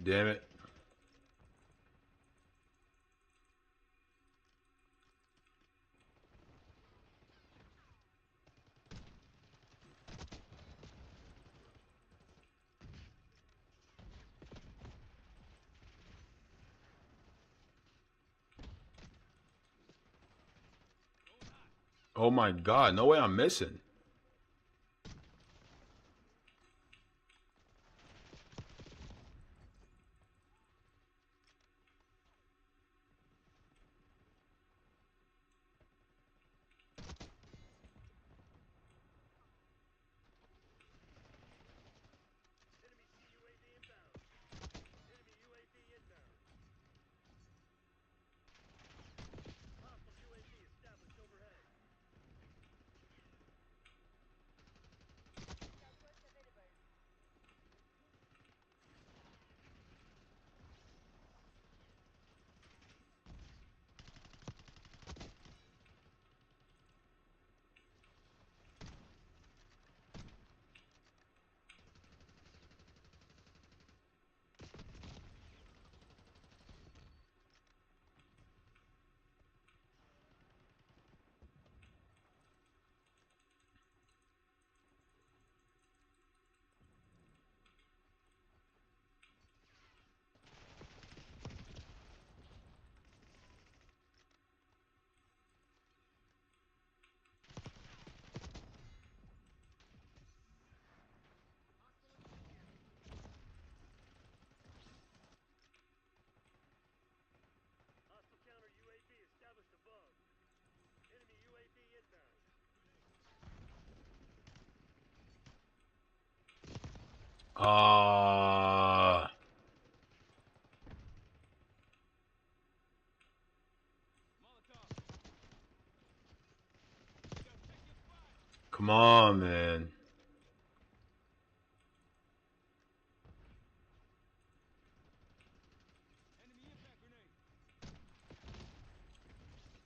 Damn it. Oh my god, no way I'm missing. Ah. Come on, man.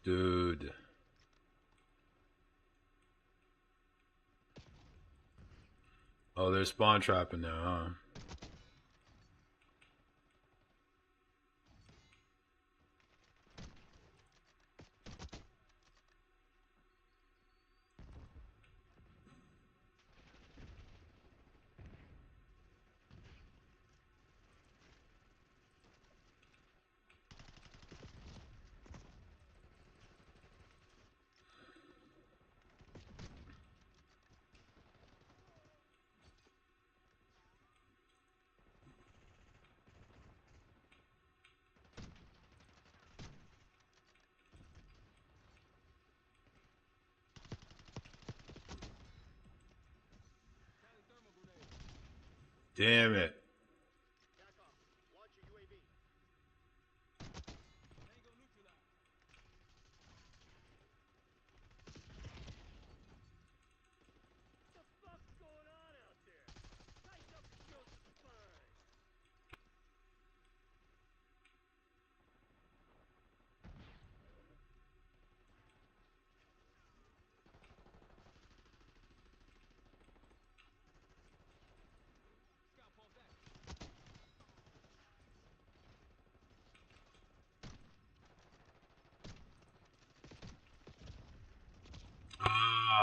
Dude. Oh, they're spawn trapping now, huh? Damn it.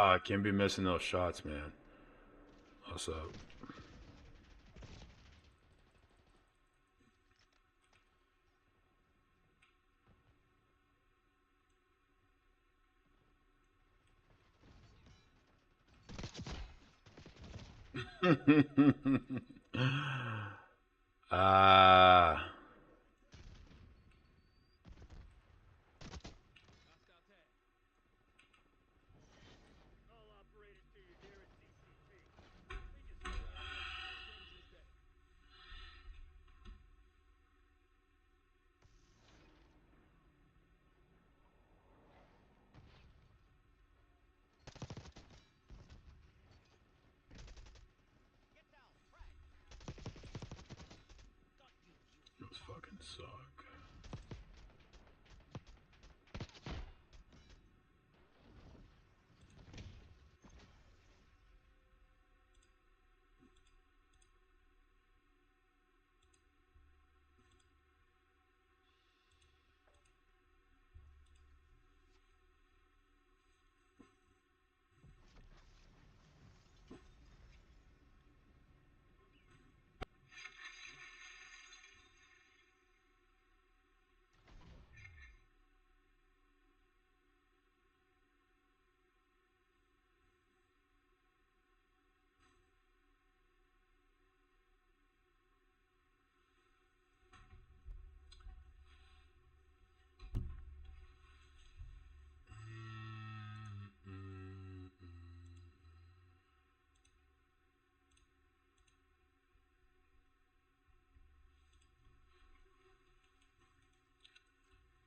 I can't be missing those shots, man. What's up? Ah. Those fucking suck.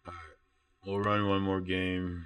Alright. We'll run one more game.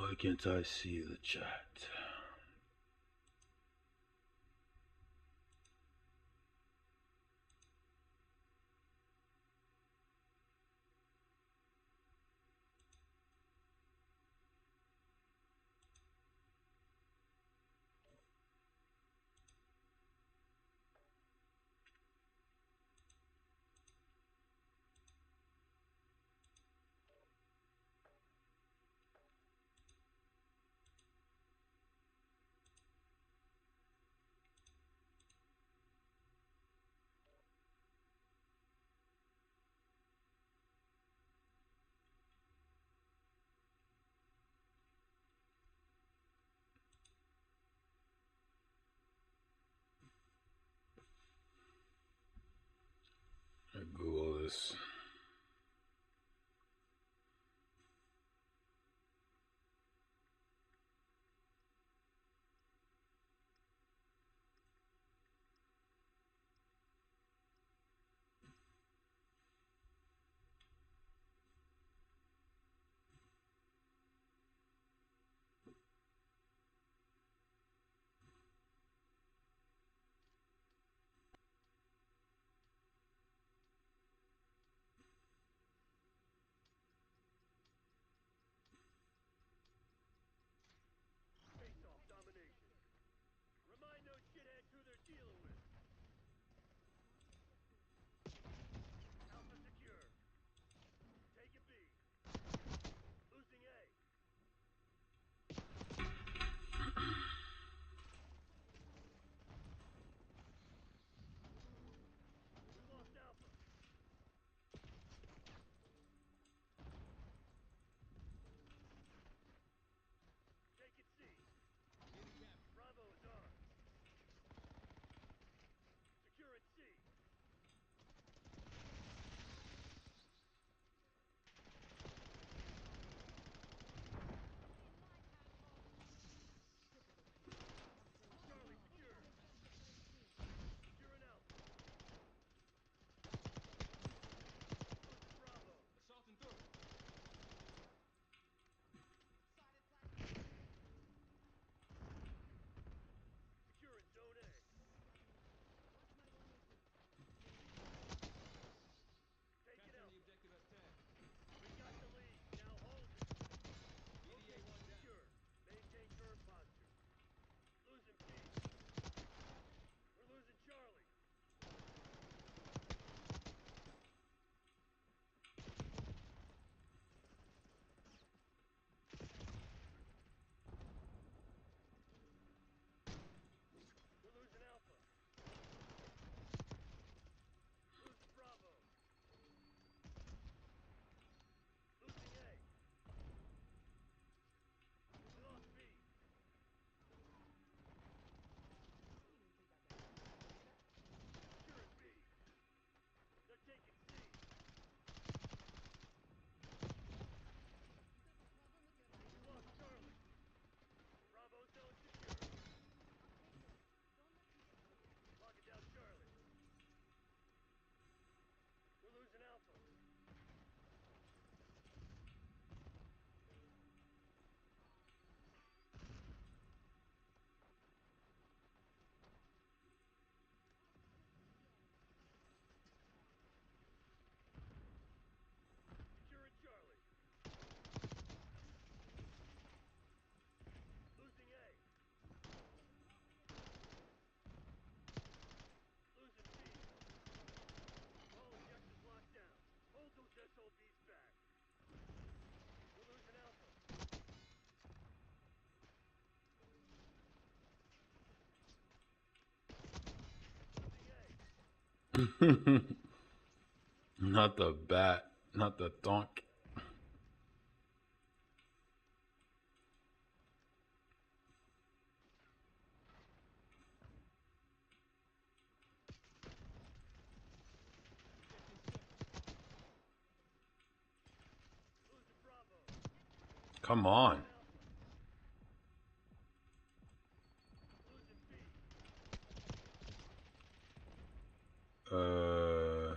Why can't I see the chat? Not the bat, not the donk. Come on. Uh,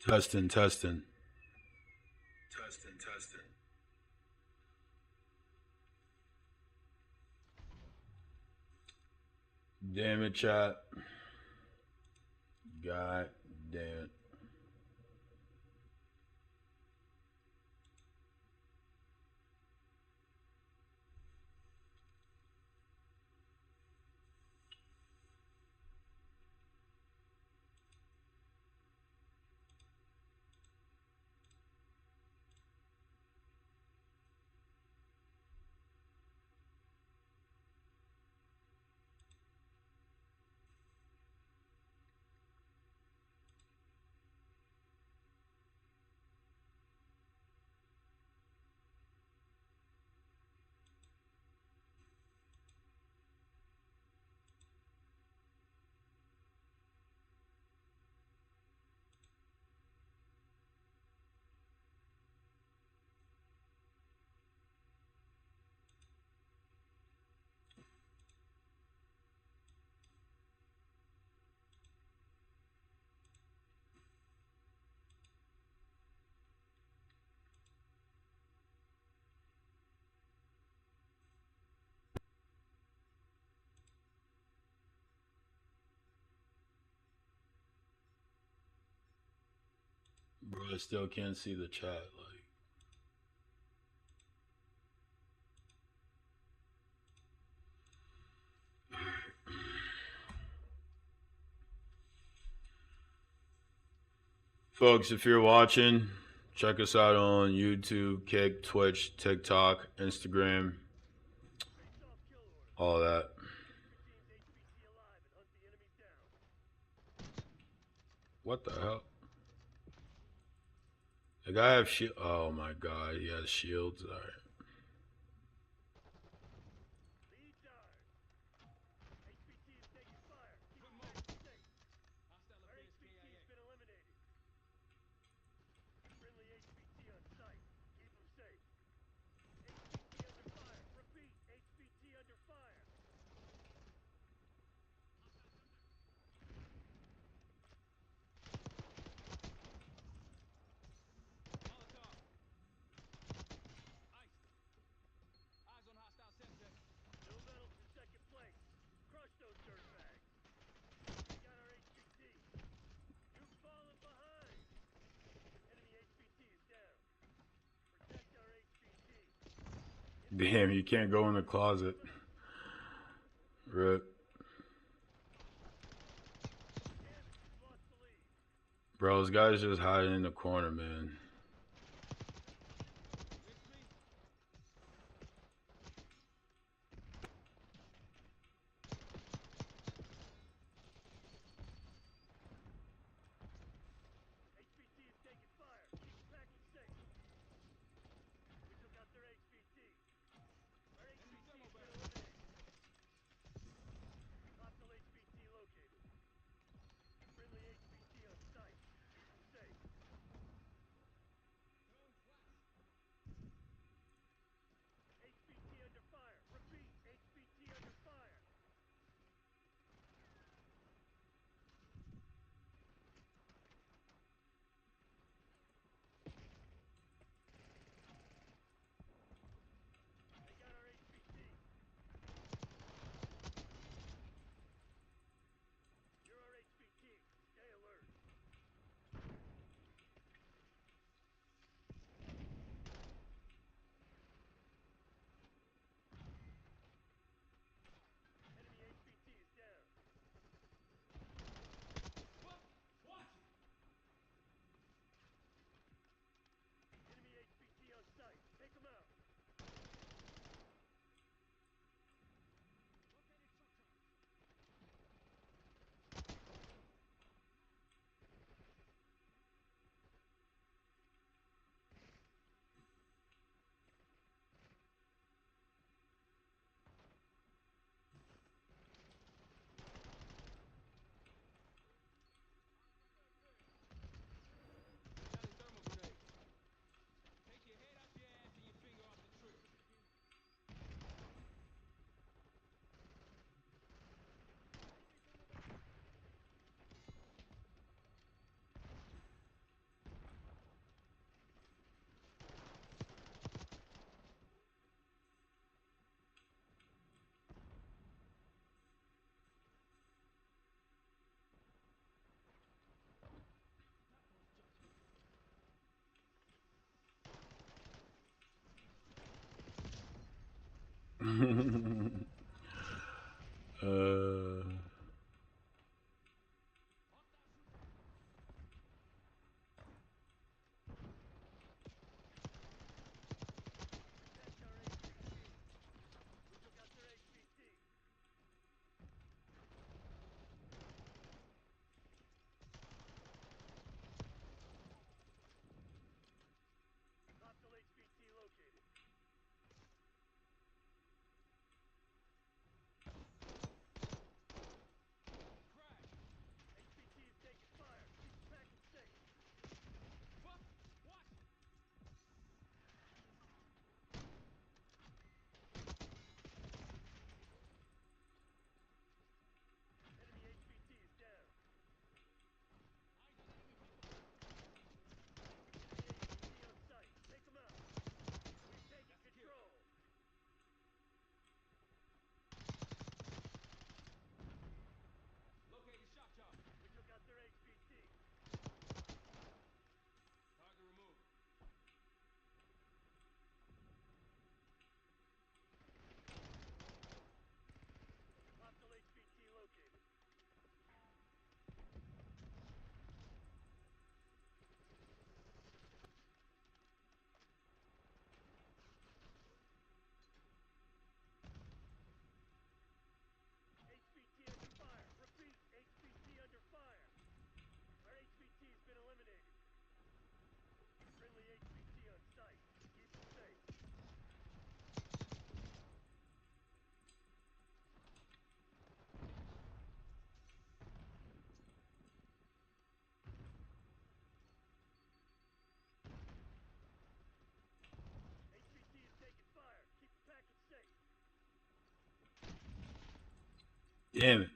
testing, testing. Testing, testing. Damn it, chat. God damn it. Bro, I still can't see the chat. Like, folks, if you're watching, check us out on YouTube, Kick, Twitch, TikTok, Instagram, all that. What the hell? The guy have shield. Oh my god, he has shields. All right. Damn, you can't go in the closet. Rip. Bro, this guy's just hiding in the corner, man. uh. Damn it.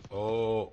Oh.